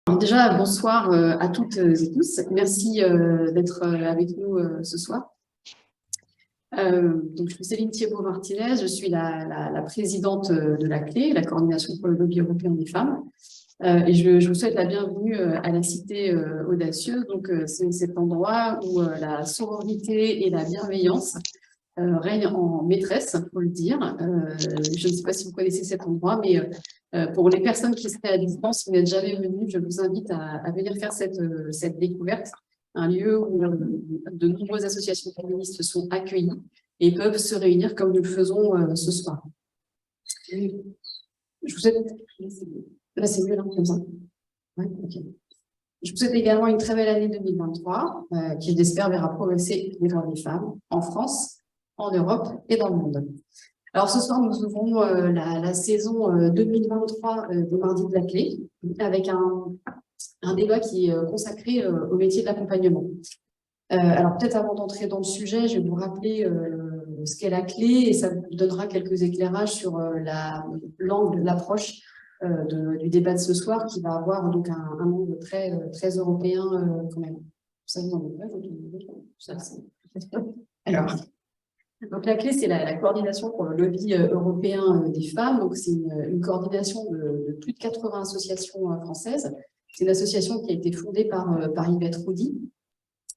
Alors déjà, bonsoir à toutes et tous. Merci d'être avec nous ce soir. Donc, je suis Céline Thiebaud-Martinez, je suis la présidente de la CLÉ, la Coordination pour le lobby européen des femmes. Et je vous souhaite la bienvenue à la Cité audacieuse. Donc, c'est cet endroit où la sororité et la bienveillance règnent en maîtresse, il faut le dire. Je ne sais pas si vous connaissez cet endroit, mais pour les personnes qui seraient à distance, si vous n'êtes jamais venus, je vous invite à venir faire cette découverte, un lieu où de nombreuses associations féministes sont accueillies et peuvent se réunir comme nous le faisons ce soir. Je vous souhaite... Là, c'est mieux, là, comme ça. Ouais, okay. Je vous souhaite également une très belle année 2023, qui, j'espère, verra progresser les droits des femmes en France, en Europe et dans le monde. Alors, ce soir, nous ouvrons la saison 2023 des Mardis de la Clé avec un débat qui est consacré au métier de l'accompagnement. Alors, peut-être avant d'entrer dans le sujet, je vais vous rappeler ce qu'est la clé et ça vous donnera quelques éclairages sur l'angle, l'approche du débat de ce soir qui va avoir donc un angle très européen quand même. Ça vous en est pas, alors, donc la clé, c'est la coordination pour le lobby européen des femmes. Donc c'est une coordination de plus de 80 associations françaises. C'est une association qui a été fondée par Yvette Roudy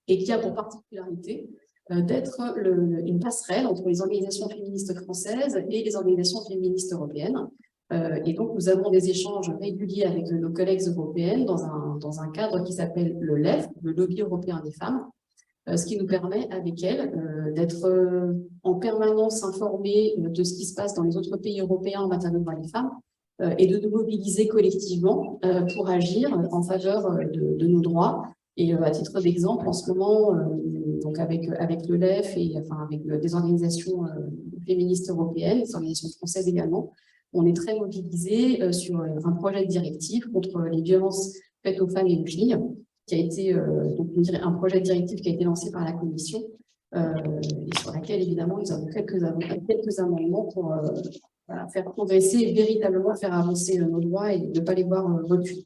et qui a pour particularité d'être une passerelle entre les organisations féministes françaises et les organisations féministes européennes. Et donc, nous avons des échanges réguliers avec nos collègues européennes dans un cadre qui s'appelle le LEF, le Lobby européen des femmes, ce qui nous permet avec elles d'être en permanence informés de ce qui se passe dans les autres pays européens en matière de droits des femmes et de nous mobiliser collectivement pour agir en faveur de nos droits. Et à titre d'exemple, en ce moment, donc avec le LEF et enfin avec des organisations féministes européennes, des organisations françaises également, on est très mobilisés sur un projet de directive contre les violences faites aux femmes et aux filles, qui a été donc un projet de directive qui a été lancé par la Commission et sur laquelle, évidemment, nous avons quelques amendements pour voilà, faire progresser et véritablement faire avancer nos droits et ne pas les voir reculer.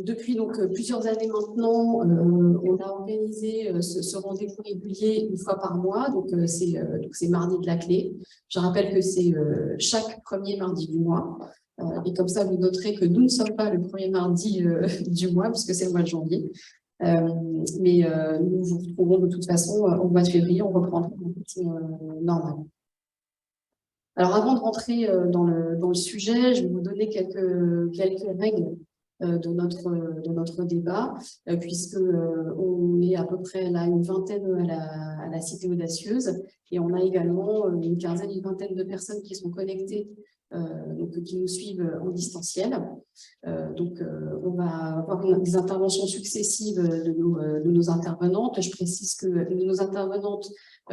Depuis donc plusieurs années maintenant, on a organisé ce rendez-vous régulier une fois par mois, donc c'est mardi de la clé. Je rappelle que c'est chaque premier mardi du mois, et comme ça vous noterez que nous ne sommes pas le premier mardi du mois, puisque c'est le mois de janvier. Mais nous vous retrouvons de toute façon au mois de février, on reprendra un petit normal. Alors avant de rentrer dans le sujet, je vais vous donner quelques règles de notre débat, puisque on est à peu près là une vingtaine à la Cité audacieuse et on a également une quinzaine, une vingtaine de personnes qui sont connectées, donc qui nous suivent en distanciel. Donc on va avoir des interventions successives de nos intervenantes. Je précise que nos intervenantes,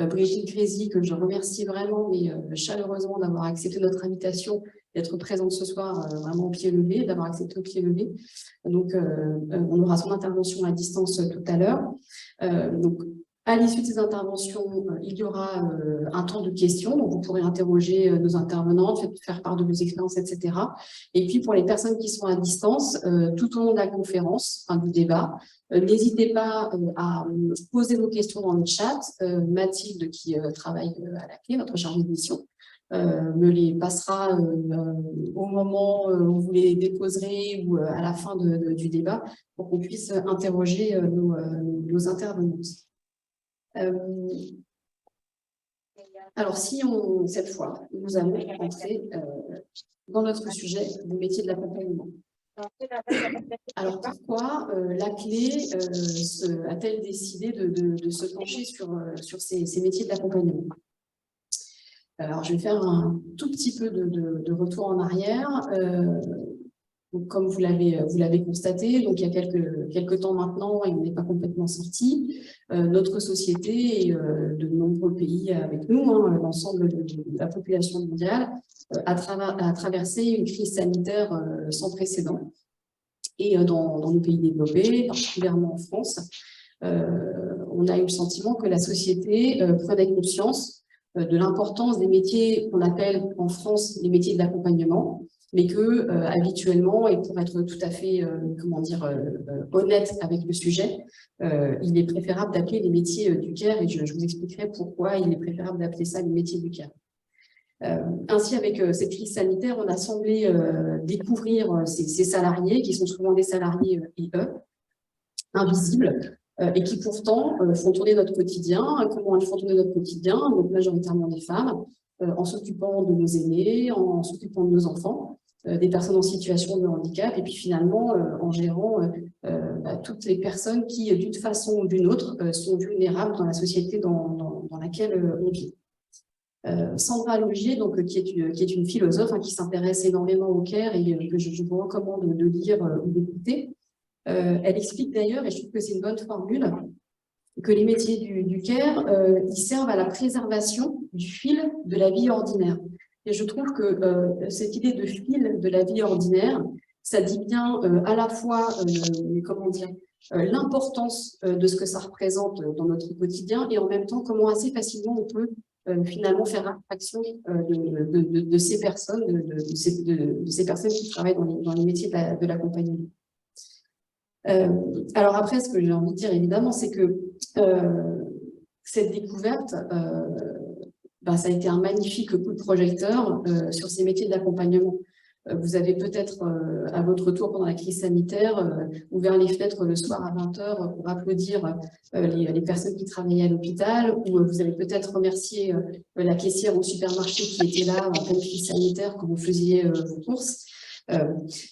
Brigitte Grézy, que je remercie vraiment, mais chaleureusement d'avoir accepté notre invitation, d'être présente ce soir vraiment au pied levé, d'avoir accepté au pied levé. Donc, on aura son intervention à distance tout à l'heure. Donc, à l'issue de ces interventions, il y aura un temps de questions, donc vous pourrez interroger nos intervenantes, faire part de vos expériences, etc. Et puis, pour les personnes qui sont à distance, tout au long de la conférence, du débat, n'hésitez pas à poser vos questions dans le chat. Mathilde, qui travaille à la clé, notre chargée de mission, me les passera au moment où vous les déposerez ou à la fin du débat pour qu'on puisse interroger nos intervenantes. Alors, cette fois, nous allons rentrer dans notre sujet du métier de l'accompagnement. Alors, pourquoi la clé a-t-elle décidé de se pencher sur ces métiers de l'accompagnement ? Alors, je vais faire un tout petit peu de retour en arrière. Donc, comme vous l'avez constaté, donc il y a quelques temps maintenant, et on n'est pas complètement sorti, notre société et de nombreux pays avec nous, l'ensemble de la population mondiale, a traversé une crise sanitaire sans précédent. Et dans nos pays développés, particulièrement en France, on a eu le sentiment que la société prenait conscience de l'importance des métiers qu'on appelle en France les métiers de l'accompagnement, mais que habituellement, et pour être tout à fait, honnête avec le sujet, il est préférable d'appeler les métiers du care, et je vous expliquerai pourquoi il est préférable d'appeler ça les métiers du care. Ainsi, avec cette crise sanitaire, on a semblé découvrir ces salariés, qui sont souvent des salariés IE, invisibles, et qui pourtant font tourner notre quotidien. Comment ils font tourner notre quotidien? Donc majoritairement des femmes, en s'occupant de nos aînés, en s'occupant de nos enfants, des personnes en situation de handicap, et puis finalement en gérant toutes les personnes qui, d'une façon ou d'une autre, sont vulnérables dans la société dans laquelle on vit. Sandra Logier, donc, qui est une philosophe qui s'intéresse énormément au care et que je vous recommande de lire ou d'écouter. Elle explique d'ailleurs, et je trouve que c'est une bonne formule, que les métiers du care, ils servent à la préservation du fil de la vie ordinaire. Et je trouve que cette idée de fil de la vie ordinaire, ça dit bien à la fois, l'importance de ce que ça représente dans notre quotidien et en même temps comment assez facilement on peut finalement faire abstraction de ces personnes, de ces personnes qui travaillent dans les métiers de l'accompagnement. Alors après, ce que j'ai envie de dire évidemment, c'est que cette découverte, ça a été un magnifique coup de projecteur sur ces métiers de l'accompagnement. Vous avez peut-être, à votre tour, pendant la crise sanitaire, ouvert les fenêtres le soir à 20h pour applaudir les personnes qui travaillaient à l'hôpital, ou vous avez peut-être remercié la caissière au supermarché qui était là en pleine crise sanitaire quand vous faisiez vos courses.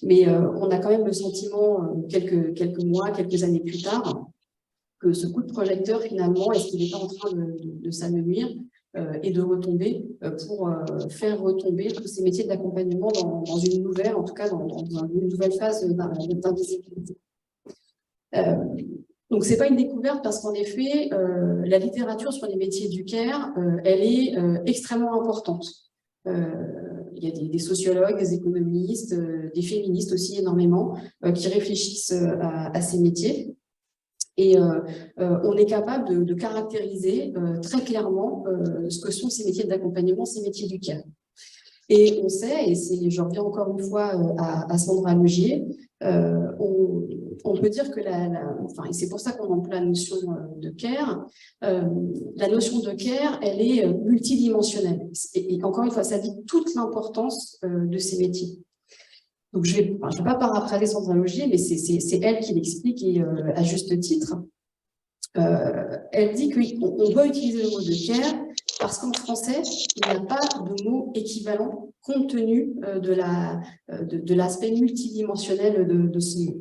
Mais on a quand même le sentiment, quelques mois, quelques années plus tard, que ce coup de projecteur, finalement, est-ce qu'il n'est pas en train de s'amenuire et de retomber pour faire retomber tous ces métiers de l'accompagnement dans une nouvelle, en tout cas dans une nouvelle phase d'invisibilité. Donc, ce n'est pas une découverte parce qu'en effet, la littérature sur les métiers du care, elle est extrêmement importante. Il y a des sociologues, des économistes, des féministes aussi énormément, qui réfléchissent à ces métiers. Et on est capable de caractériser très clairement ce que sont ces métiers d'accompagnement, ces métiers du care. Et on sait, et je reviens encore une fois à Sandra Logier, on peut dire que et c'est pour ça qu'on emploie la notion de care, la notion de care, elle est multidimensionnelle. Et encore une fois, ça dit toute l'importance de ces métiers. Donc, je vais pas paraphraser Sandra Logier, mais c'est elle qui l'explique et à juste titre. Elle dit qu'on doit utiliser le mot de care parce qu'en français, il n'y a pas de mot équivalent compte tenu de l'aspect multidimensionnel de ce mot.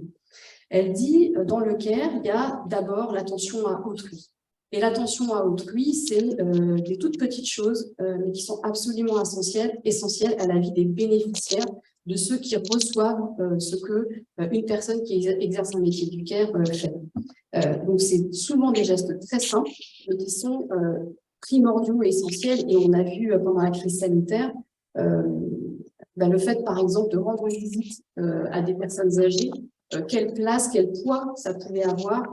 Elle dit, dans le care, il y a d'abord l'attention à autrui. Et l'attention à autrui, c'est des toutes petites choses, mais qui sont absolument essentielles à la vie des bénéficiaires, de ceux qui reçoivent ce que une personne qui exerce un métier du care fait. Donc, c'est souvent des gestes très simples, mais qui sont primordiaux et essentiels. Et on a vu pendant la crise sanitaire le fait, par exemple, de rendre visite à des personnes âgées, quelle place, quel poids ça pouvait avoir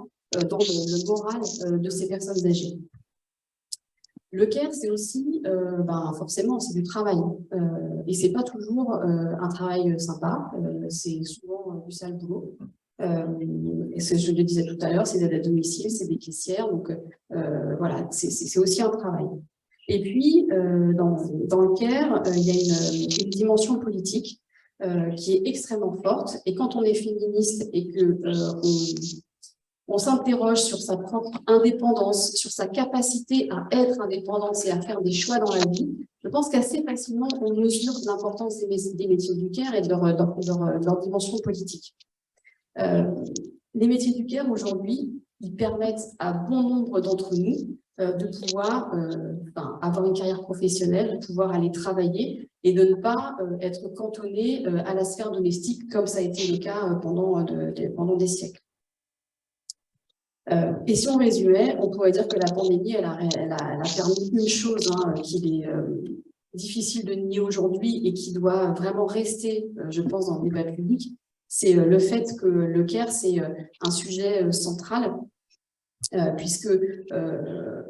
dans le moral de ces personnes âgées. Le care, c'est aussi, forcément, c'est du travail. Et c'est pas toujours un travail sympa, c'est souvent du sale boulot. Et je le disais tout à l'heure, c'est d'aide à domicile, c'est des caissières, donc voilà, c'est aussi un travail. Et puis, dans le care, il y a une dimension politique qui est extrêmement forte. Et quand on est féministe et que on s'interroge sur sa propre indépendance, sur sa capacité à être indépendante et à faire des choix dans la vie, je pense qu'assez facilement, on mesure l'importance des métiers du care et de leur dimension politique. Les métiers du care, aujourd'hui, ils permettent à bon nombre d'entre nous de pouvoir avoir une carrière professionnelle, de pouvoir aller travailler et de ne pas être cantonné à la sphère domestique comme ça a été le cas pendant des siècles. Et si on résumait, on pourrait dire que la pandémie, elle a permis une chose qu'il est difficile de nier aujourd'hui et qui doit vraiment rester, je pense, dans le débat public, c'est le fait que le care, c'est un sujet central, puisque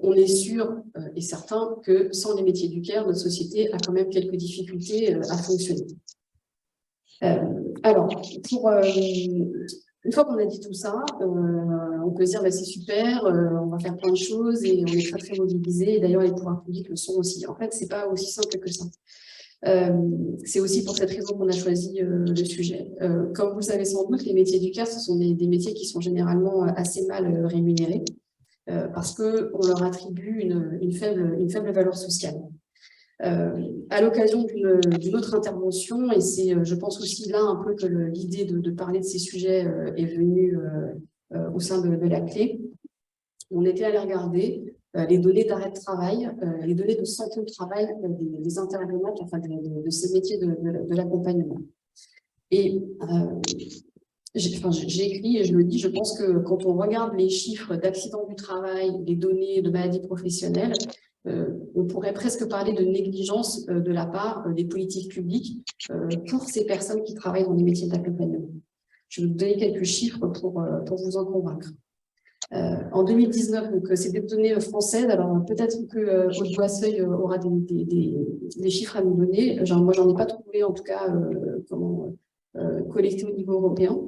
on est sûr et certain que sans les métiers du care, notre société a quand même quelques difficultés à fonctionner. Alors, une fois qu'on a dit tout ça, on peut se dire bah, c'est super, on va faire plein de choses et on est très très mobilisés. Et d'ailleurs, les pouvoirs publics le sont aussi. En fait, c'est pas aussi simple que ça. C'est aussi pour cette raison qu'on a choisi le sujet. Comme vous le savez sans doute, les métiers du CAR, ce sont des métiers qui sont généralement assez mal rémunérés parce qu'on leur attribue une faible valeur sociale. À l'occasion d'une autre intervention, et c'est, je pense aussi là un peu que l'idée de parler de ces sujets est venue au sein de la clé, on était allé regarder les données d'arrêt de travail, les données de santé au travail des intervenantes, enfin de ces métiers de l'accompagnement. Et j'ai écrit et je le dis, je pense que quand on regarde les chiffres d'accidents du travail, les données de maladies professionnelles, on pourrait presque parler de négligence de la part des politiques publiques pour ces personnes qui travaillent dans les métiers d'accompagnement. Je vais vous donner quelques chiffres pour vous en convaincre. En 2019, donc c'est des données françaises, alors peut-être que Aude Boisseuil aura des chiffres à nous donner. Moi, j'en ai pas trouvé en tout cas collectés au niveau européen.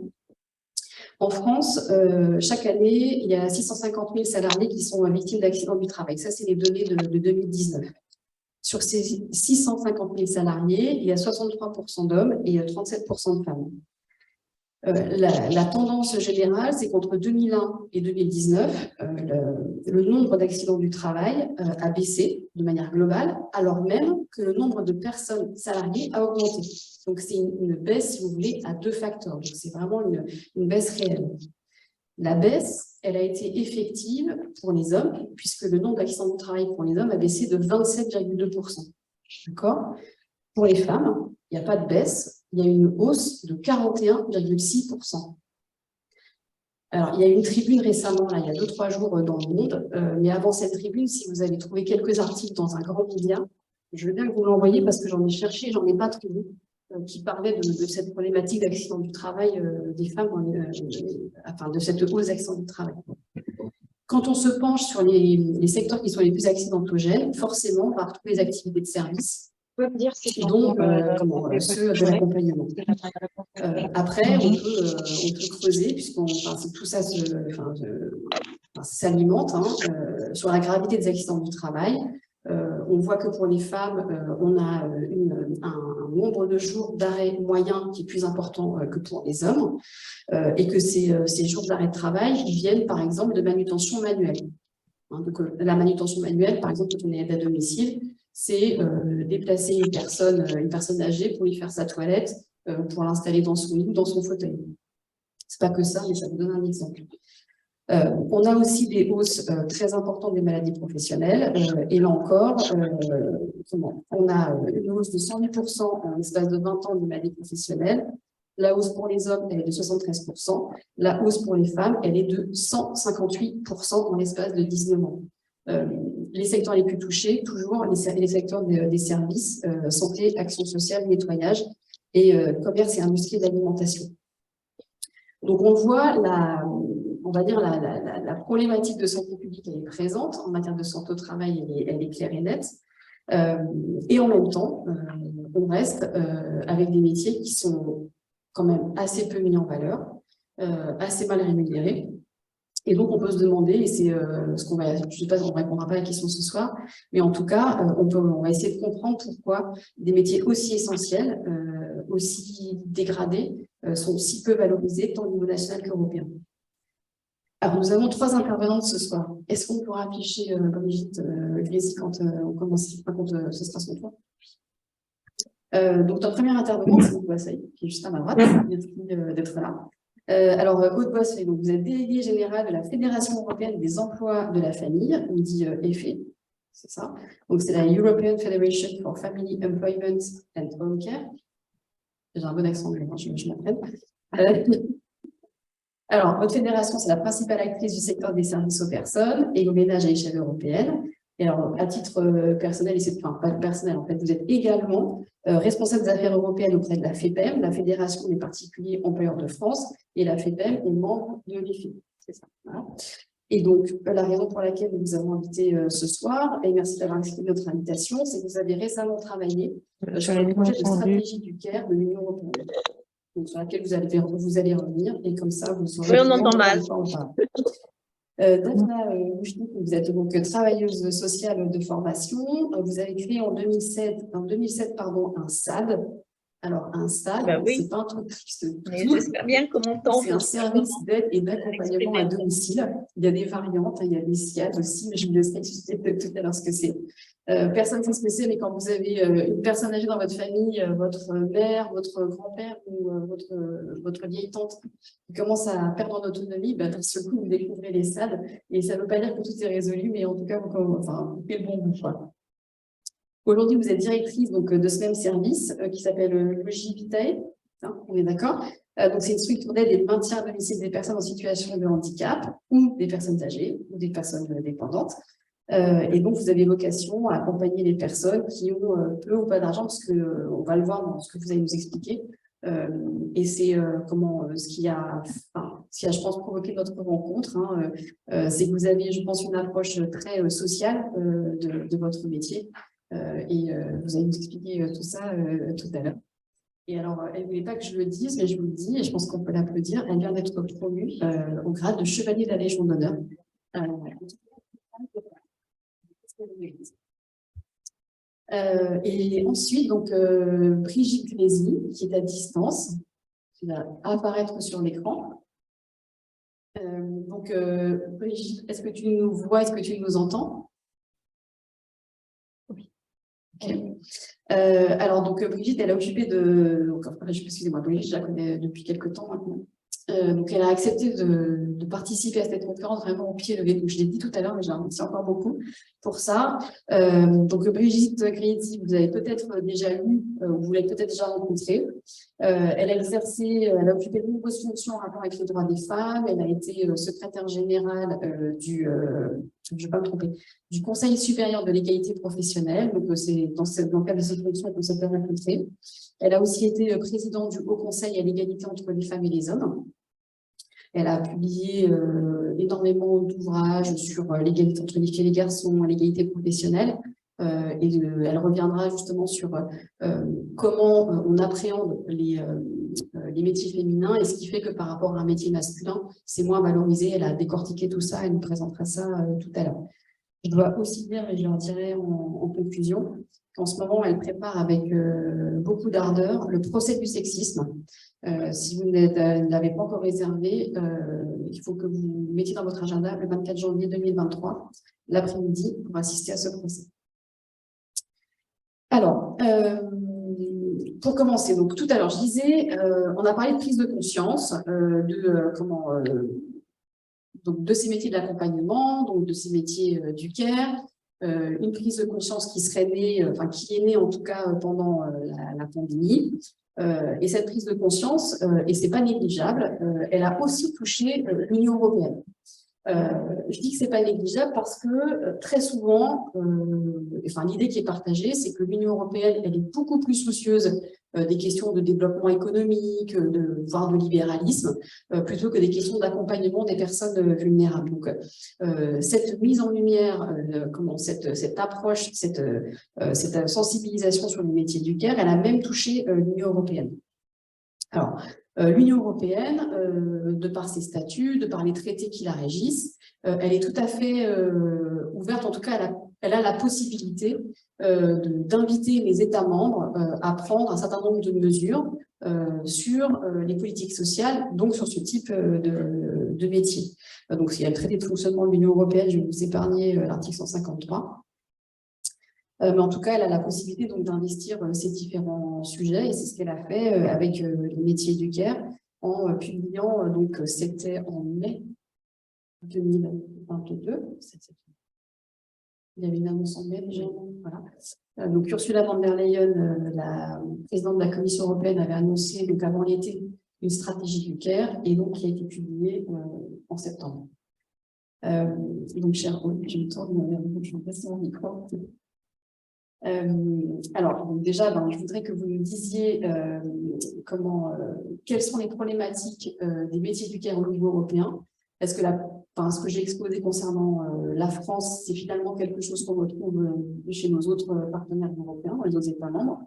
En France, chaque année, il y a 650 000 salariés qui sont victimes d'accidents du travail. Ça, c'est les données de 2019. Sur ces 650 000 salariés, il y a 63% d'hommes et 37% de femmes. La tendance générale, c'est qu'entre 2001 et 2019, le nombre d'accidents du travail a baissé de manière globale, alors même que le nombre de personnes salariées a augmenté. Donc, c'est une baisse, si vous voulez, à deux facteurs. Donc, c'est vraiment une baisse réelle. La baisse, elle a été effective pour les hommes, puisque le nombre d'accidents du travail pour les hommes a baissé de 27,2%. D'accord ? Pour les femmes, il n'y a pas de baisse, il y a une hausse de 41,6%. Alors, il y a eu une tribune récemment, là, il y a 2-3 jours dans le Monde, mais avant cette tribune, si vous avez trouvé quelques articles dans un grand média, je veux bien que vous l'envoyiez parce que j'en ai cherché, j'en ai pas trouvé, qui parlaient de cette problématique d'accident du travail des femmes, de cette hausse d'accident du travail. Quand on se penche sur les secteurs qui sont les plus accidentogènes, forcément, on va retrouver les activités de service, dont ceux de l'accompagnement. Après, on peut creuser, tout ça s'alimente sur la gravité des accidents du travail. On voit que pour les femmes, on a un nombre de jours d'arrêt moyen qui est plus important que pour les hommes, et que ces jours d'arrêt de travail ils viennent par exemple de manutention manuelle. Donc, la manutention manuelle, par exemple, quand on est aide à domicile, c'est déplacer une personne âgée pour lui faire sa toilette, pour l'installer dans son lit ou dans son fauteuil. C'est pas que ça, mais ça vous donne un exemple. On a aussi des hausses très importantes des maladies professionnelles, et là encore, on a une hausse de 108% en l'espace de 20 ans des maladies professionnelles. La hausse pour les hommes, elle est de 73%. La hausse pour les femmes, elle est de 158% dans l'espace de 19 ans. Les secteurs les plus touchés, toujours les secteurs des services, santé, action sociale, nettoyage et commerce et industrie de l'alimentation. Donc on voit la problématique de santé publique, elle est présente en matière de santé au travail, elle est claire et nette. Et en même temps, on reste avec des métiers qui sont quand même assez peu mis en valeur, assez mal rémunérés. Et donc, on peut se demander, et c'est ce qu'on va, je ne sais pas, on ne répondra pas à la question ce soir, mais en tout cas, on va essayer de comprendre pourquoi des métiers aussi essentiels, aussi dégradés, sont si peu valorisés, tant au niveau national qu'européen. Alors, nous avons 3 intervenantes ce soir. Est-ce qu'on pourra afficher Brigitte Grécy quand on commence, quand ce sera son tour? Donc, notre première intervenante, c'est Aude Boisseuil, qui est juste à ma droite. Merci d'être là. Alors, Aude Boisseuil, donc vous êtes déléguée générale de la Fédération européenne des emplois de la famille, on dit EFE, c'est ça. Donc, c'est la European Federation for Family Employment and Home Care. J'ai un bon accent anglais, je m'apprenne. Alors, votre fédération, c'est la principale actrice du secteur des services aux personnes et aux ménages à échelle européenne. Et alors, à titre personnel, pas personnel, en fait, vous êtes également responsable des affaires européennes auprès de la FEPEM, la Fédération des particuliers employeurs de France, et la FEPEM est membre de l'IFI. C'est ça. Voilà. Et donc, la raison pour laquelle nous vous avons invité ce soir, et merci d'avoir accepté notre invitation, c'est que vous avez récemment travaillé sur le projet de stratégie du CARE de l'Union européenne. donc, sur laquelle vous allez revenir, et comme ça, vous saurez. Oui, on entend mal. Daphna Mouchnik, vous êtes donc travailleuse sociale de formation. Vous avez créé en 2007 un SAD. Alors, un SAD, Oui. c'est pas un truc triste. J'espère bien qu'on m'entend. C'est un service d'aide et d'accompagnement à domicile. Il y a des variantes, il y a des SIAD aussi, mais je vous laisserai expliquer tout à l'heure ce que c'est. Personne ne sait ce que c'est, mais quand vous avez une personne âgée dans votre famille, votre mère, votre grand-père ou votre vieille tante qui commence à perdre en autonomie, d'un seul coup, vous découvrez les SAD. Et ça ne veut pas dire que tout est résolu, mais en tout cas, vous faites le bon bout. Aujourd'hui, vous êtes directrice donc, de ce même service qui s'appelle Logis Vitae. On est d'accord. Donc, c'est une structure d'aide et de maintien à domicile des personnes en situation de handicap ou des personnes âgées ou des personnes dépendantes. Et donc, vous avez vocation à accompagner les personnes qui ont peu ou pas d'argent, parce que on va le voir dans ce que vous allez nous expliquer. Et c'est ce qui a, je pense, provoqué notre rencontre. C'est que vous avez, je pense, une approche très sociale de votre métier. Et vous allez nous expliquer tout ça tout à l'heure. Et alors, elle ne voulait pas que je le dise, mais je vous le dis, et je pense qu'on peut l'applaudir. Elle vient d'être promue au grade de chevalier de la Légion d'honneur. Et ensuite, donc, Brigitte Grézy, qui est à distance, qui va apparaître sur l'écran. Donc, Brigitte, est-ce que tu nous vois, est-ce que tu nous entends? Oui. Ok. Alors, donc, Brigitte, elle a occupé excusez-moi, Brigitte, je la connais depuis quelques temps maintenant. Donc, elle a accepté de participer à cette conférence vraiment au pied levé. Donc, je l'ai dit tout à l'heure, mais je la remercie encore beaucoup pour ça. Donc, Brigitte Grézy, vous avez peut-être déjà lu, ou vous l'avez peut-être déjà rencontrée. Elle a occupé de nombreuses fonctions en rapport avec les droits des femmes. Elle a été secrétaire générale je ne vais pas me tromper, du Conseil supérieur de l'égalité professionnelle. Donc, c'est dans le cadre de cette fonction qu'on s'est rencontrée. Elle a aussi été présidente du Haut Conseil à l'égalité entre les femmes et les hommes. Elle a publié énormément d'ouvrages sur l'égalité entre les filles et les garçons, l'égalité professionnelle. Elle reviendra justement sur comment on appréhende les métiers féminins et ce qui fait que par rapport à un métier masculin, c'est moins valorisé. Elle a décortiqué tout ça, elle nous présentera ça tout à l'heure. Je dois aussi dire, et je leur dirai en conclusion, qu'en ce moment, elle prépare avec beaucoup d'ardeur le procès du sexisme. Si vous ne l'avez pas encore réservé, il faut que vous mettiez dans votre agenda le 24 janvier 2023, l'après-midi, pour assister à ce procès. Alors, pour commencer, donc tout à l'heure, je disais, on a parlé de prise de conscience, donc de ces métiers de l'accompagnement, donc de ces métiers du care, une prise de conscience qui serait née, qui est née en tout cas pendant la pandémie. Et cette prise de conscience, et c'est pas négligeable, elle a aussi touché l'Union européenne. Je dis que c'est pas négligeable parce que très souvent, l'idée qui est partagée, c'est que l'Union européenne, elle est beaucoup plus soucieuse des questions de développement économique, voire de libéralisme, plutôt que des questions d'accompagnement des personnes vulnérables. Donc, cette mise en lumière, cette approche, cette sensibilisation sur les métiers du care, elle a même touché l'Union européenne. Alors, l'Union européenne, de par ses statuts, de par les traités qui la régissent, elle est tout à fait ouverte, en tout cas, elle a la possibilité d'inviter les États membres à prendre un certain nombre de mesures sur les politiques sociales, donc sur ce type de métier. Donc, il y a le traité de fonctionnement de l'Union européenne, je vais vous épargner l'article 153. Mais en tout cas, elle a la possibilité donc d'investir ces différents sujets et c'est ce qu'elle a fait avec les métiers du care en publiant, donc c'était en mai 2022. Il y avait une annonce en mai déjà. Voilà. Donc Ursula von der Leyen, la présidente de la Commission européenne, avait annoncé donc avant l'été une stratégie du care et donc qui a été publiée en septembre. Donc cher Aude, je me tourne, je vais passer mon micro. Alors, donc déjà, je voudrais que vous nous disiez quelles sont les problématiques des métiers du care au niveau européen. Est-ce que ce que j'ai exposé concernant la France, c'est finalement quelque chose qu'on retrouve chez nos autres partenaires européens, dans les autres États membres?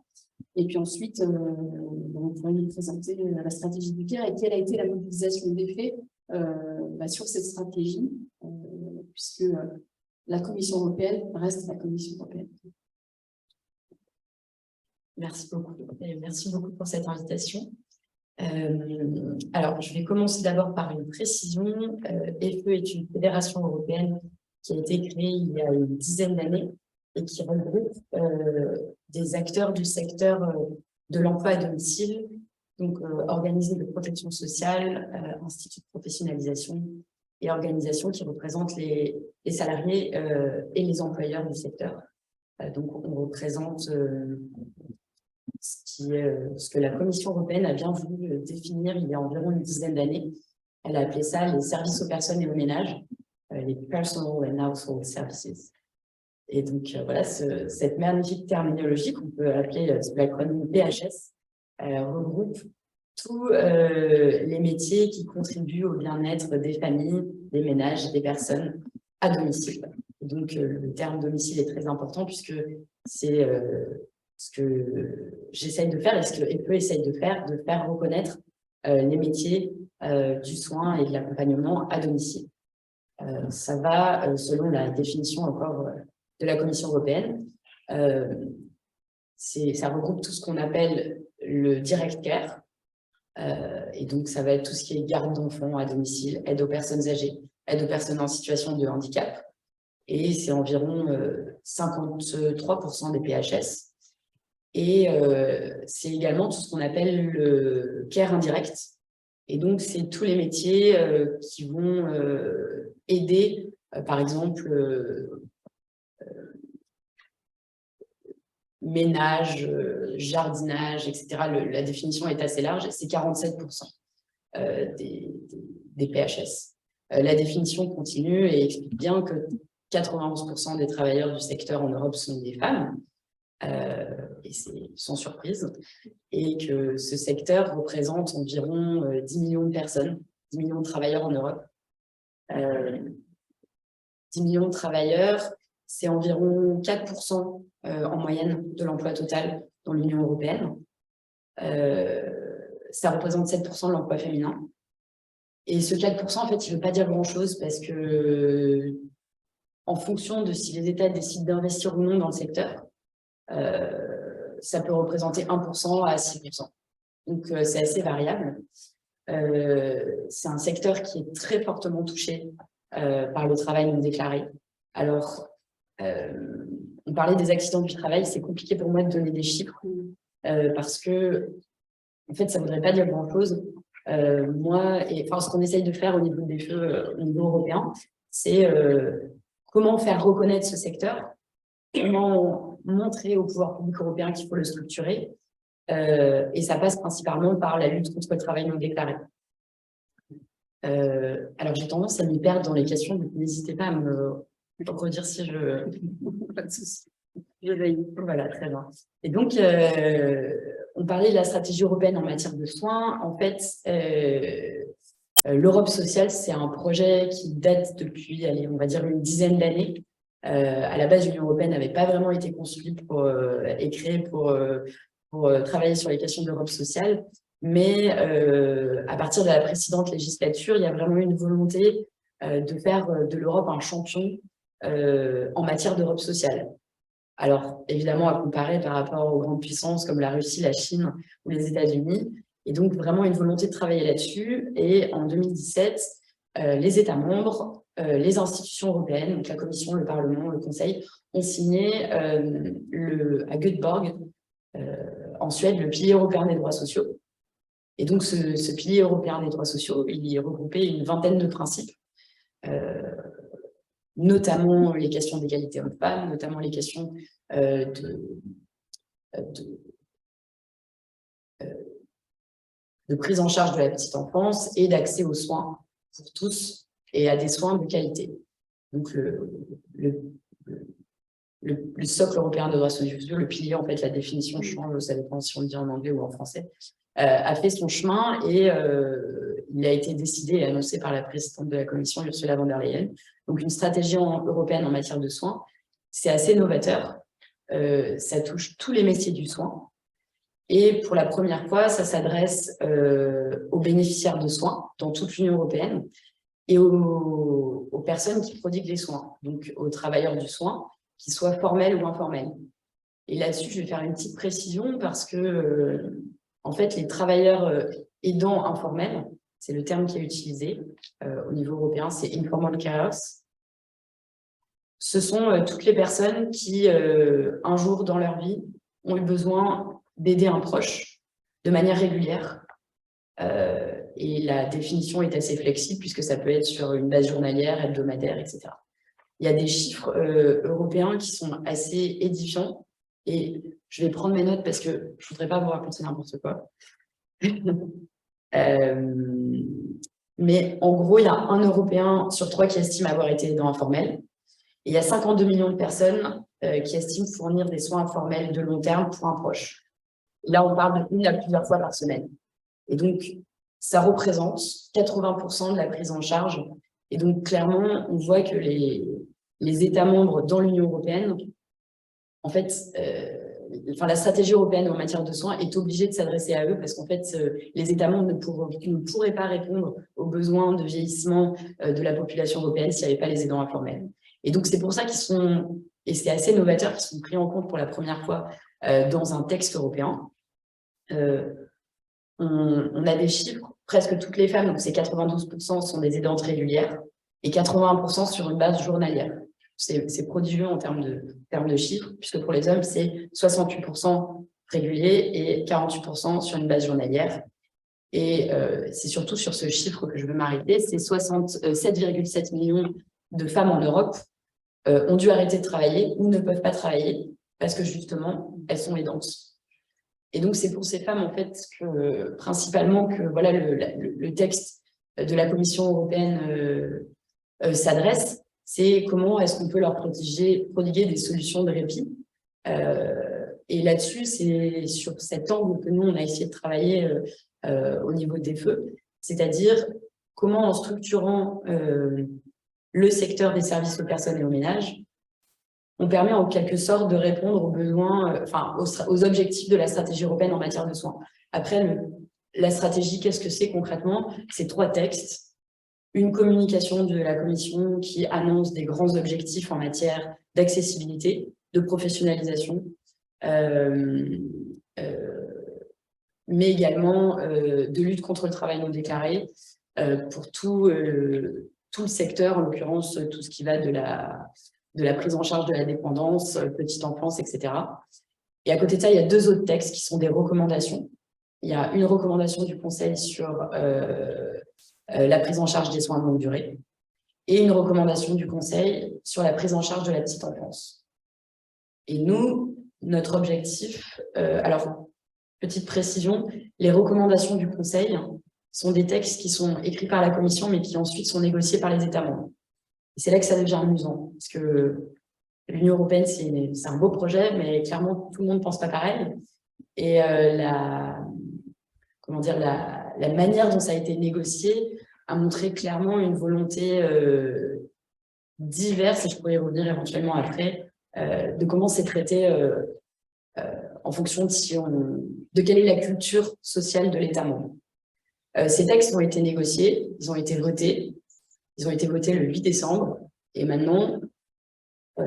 Et puis ensuite, on pourrait nous présenter la stratégie du CARE et quelle a été la mobilisation des faits sur cette stratégie, puisque la Commission européenne reste la Commission européenne. Merci beaucoup. Et merci beaucoup pour cette invitation. Alors, je vais commencer d'abord par une précision. EFE est une fédération européenne qui a été créée il y a une dizaine d'années et qui regroupe des acteurs du secteur de l'emploi à domicile, donc organismes de protection sociale, instituts de professionnalisation et organisations qui représentent les salariés et les employeurs du secteur. Donc, on représente ce que la Commission européenne a bien voulu définir il y a environ une dizaine d'années. Elle a appelé ça les services aux personnes et aux ménages, les Personal and Household Services. Et donc, voilà, cette magnifique terminologie qu'on peut appeler l'acronyme PHS regroupe tous les métiers qui contribuent au bien-être des familles, des ménages, des personnes à domicile. Et donc, le terme domicile est très important puisque c'est ce que j'essaye de faire et ce que EFE essaye de faire reconnaître les métiers du soin et de l'accompagnement à domicile. Ça va, selon la définition encore de la Commission européenne, ça regroupe tout ce qu'on appelle le direct care, et donc ça va être tout ce qui est garde d'enfants à domicile, aide aux personnes âgées, aide aux personnes en situation de handicap, et c'est environ 53% des PHS. Et c'est également tout ce qu'on appelle le care indirect. Et donc, c'est tous les métiers qui vont aider, par exemple, ménage, jardinage, etc. La définition est assez large, c'est 47% des PHS. La définition continue et explique bien que 91% des travailleurs du secteur en Europe sont des femmes. Et c'est sans surprise, et que ce secteur représente environ 10 millions de personnes, 10 millions de travailleurs en Europe. 10 millions de travailleurs, c'est environ 4% en moyenne de l'emploi total dans l'Union européenne. Ça représente 7% de l'emploi féminin. Et ce 4%, en fait, il ne veut pas dire grand-chose parce que, en fonction de si les États décident d'investir ou non dans le secteur, ça peut représenter 1% à 6%. Donc, c'est assez variable. C'est un secteur qui est très fortement touché par le travail non déclaré. Alors, on parlait des accidents du travail, c'est compliqué pour moi de donner des chiffres parce que, en fait, ça ne voudrait pas dire grand-chose. Ce qu'on essaye de faire au niveau des feux, au niveau européen, c'est comment faire reconnaître ce secteur, comment montrer au pouvoir public européen qu'il faut le structurer. Et ça passe principalement par la lutte contre le travail non déclaré. Alors, j'ai tendance à m'y perdre dans les questions, donc n'hésitez pas à me redire si je... Pas de souci. Voilà, très bien. Et donc, on parlait de la stratégie européenne en matière de soins. En fait, l'Europe sociale, c'est un projet qui date depuis, allez, on va dire, une dizaine d'années. À la base, l'Union européenne n'avait pas vraiment été conçue et créée pour travailler sur les questions d'Europe sociale. Mais à partir de la précédente législature, il y a vraiment une volonté de faire de l'Europe un champion en matière d'Europe sociale. Alors, évidemment, à comparer par rapport aux grandes puissances comme la Russie, la Chine ou les États-Unis. Et donc, vraiment une volonté de travailler là-dessus. Et en 2017, les États membres, les institutions européennes, donc la Commission, le Parlement, le Conseil, ont signé à Göteborg, en Suède, le pilier européen des droits sociaux. Et donc, ce pilier européen des droits sociaux, il y regroupait une vingtaine de principes, notamment les questions d'égalité hommes-femmes, notamment les questions de prise en charge de la petite enfance et d'accès aux soins pour tous et à des soins de qualité. Donc, le socle européen des droits sociaux, le pilier, en fait, la définition change, ça dépend si on le dit en anglais ou en français, a fait son chemin et il a été décidé et annoncé par la présidente de la Commission, Ursula von der Leyen. Donc, une stratégie européenne en matière de soins, c'est assez novateur. Ça touche tous les métiers du soin. Et pour la première fois, ça s'adresse aux bénéficiaires de soins dans toute l'Union européenne et aux personnes qui prodiguent les soins, donc aux travailleurs du soin, qu'ils soient formels ou informels. Et là-dessus, je vais faire une petite précision parce que, en fait, les travailleurs aidants informels, c'est le terme qui est utilisé au niveau européen, c'est informal carers. Ce sont toutes les personnes qui, un jour dans leur vie, ont eu besoin d'aider un proche de manière régulière. Et la définition est assez flexible puisque ça peut être sur une base journalière, hebdomadaire, etc. Il y a des chiffres européens qui sont assez édifiants et je vais prendre mes notes parce que je ne voudrais pas vous raconter n'importe quoi. Mais en gros, il y a un Européen sur 3 qui estime avoir été aidant informel. Et il y a 52 millions de personnes qui estiment fournir des soins informels de long terme pour un proche. Et là, on parle de 1 à plusieurs fois par semaine. Et donc, ça représente 80% de la prise en charge. Et donc, clairement, on voit que les États membres dans l'Union européenne, en fait, la stratégie européenne en matière de soins est obligée de s'adresser à eux parce qu'en fait, les États membres ne pourraient pas répondre aux besoins de vieillissement de la population européenne s'il n'y avait pas les aidants informels. Et donc, c'est pour ça qu'ils sont, et c'est assez novateur, qu'ils sont pris en compte pour la première fois dans un texte européen. On a des chiffres, presque toutes les femmes, donc c'est 92% sont des aidantes régulières et 81% sur une base journalière. C'est prodigieux en termes de chiffres, puisque pour les hommes, c'est 68% réguliers et 48% sur une base journalière. Et c'est surtout sur ce chiffre que je veux m'arrêter, c'est 7,7 millions de femmes en Europe ont dû arrêter de travailler ou ne peuvent pas travailler parce que justement, elles sont aidantes. Et donc, c'est pour ces femmes, en fait, que principalement que voilà, le texte de la Commission européenne s'adresse, c'est comment est-ce qu'on peut leur prodiguer des solutions de répit. Et là-dessus, c'est sur cet angle que nous, on a essayé de travailler au niveau des feux, c'est-à-dire comment en structurant le secteur des services aux personnes et aux ménages, on permet en quelque sorte de répondre aux besoins, aux objectifs de la stratégie européenne en matière de soins. Après, la stratégie, qu'est-ce que c'est concrètement? C'est 3 textes, une communication de la Commission qui annonce des grands objectifs en matière d'accessibilité, de professionnalisation, mais également de lutte contre le travail non déclaré pour tout le secteur, en l'occurrence tout ce qui va de la prise en charge de la dépendance, petite enfance, etc. Et à côté de ça, il y a 2 autres textes qui sont des recommandations. Il y a une recommandation du Conseil sur la prise en charge des soins de longue durée et une recommandation du Conseil sur la prise en charge de la petite enfance. Et nous, notre objectif, alors, petite précision, les recommandations du Conseil sont des textes qui sont écrits par la Commission, mais qui ensuite sont négociés par les États membres. Et c'est là que ça devient amusant, parce que l'Union européenne, c'est un beau projet, mais clairement, tout le monde ne pense pas pareil. Et la manière dont ça a été négocié a montré clairement une volonté diverse, et je pourrais y revenir éventuellement après, de comment c'est traité en fonction de quelle est la culture sociale de l'État membre. Ces textes ont été négociés, ils ont été votés. Ils ont été votés le 8 décembre et maintenant, ils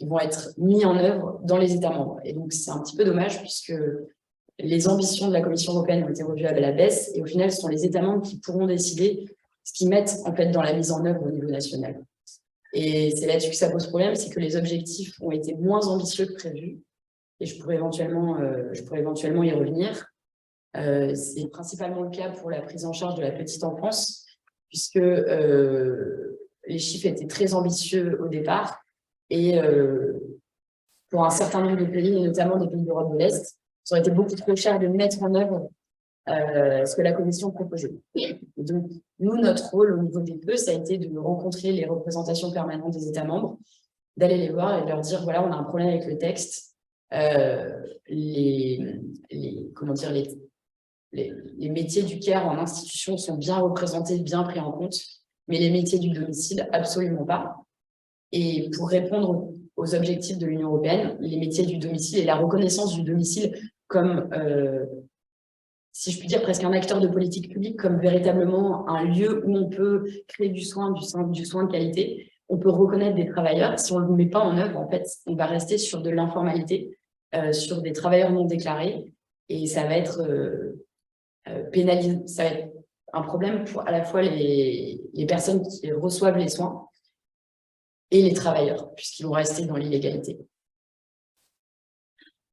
vont être mis en œuvre dans les États membres. Et donc, c'est un petit peu dommage puisque les ambitions de la Commission européenne ont été revues à la baisse et au final, ce sont les États membres qui pourront décider ce qu'ils mettent en fait dans la mise en œuvre au niveau national. Et c'est là-dessus que ça pose problème, c'est que les objectifs ont été moins ambitieux que prévu et je pourrais éventuellement y revenir. C'est principalement le cas pour la prise en charge de la petite enfance, puisque les chiffres étaient très ambitieux au départ et pour un certain nombre de pays, et notamment des pays d'Europe de l'Est, ça aurait été beaucoup trop cher de mettre en œuvre ce que la Commission proposait. Et donc, nous, notre rôle au niveau des PE, ça a été de rencontrer les représentations permanentes des États membres, d'aller les voir et de leur dire, voilà, on a un problème avec le texte, les métiers du care en institution sont bien représentés, bien pris en compte, mais les métiers du domicile, absolument pas. Et pour répondre aux aux objectifs de l'Union européenne, les métiers du domicile et la reconnaissance du domicile comme, si je puis dire, presque un acteur de politique publique, comme véritablement un lieu où on peut créer du soin de qualité. On peut reconnaître des travailleurs. Si on ne le met pas en œuvre, en fait, on va rester sur de l'informalité, sur des travailleurs non déclarés, et ça va être pénalisé. Ça va être un problème pour à la fois les personnes qui reçoivent les soins et les travailleurs, puisqu'ils vont rester dans l'illégalité.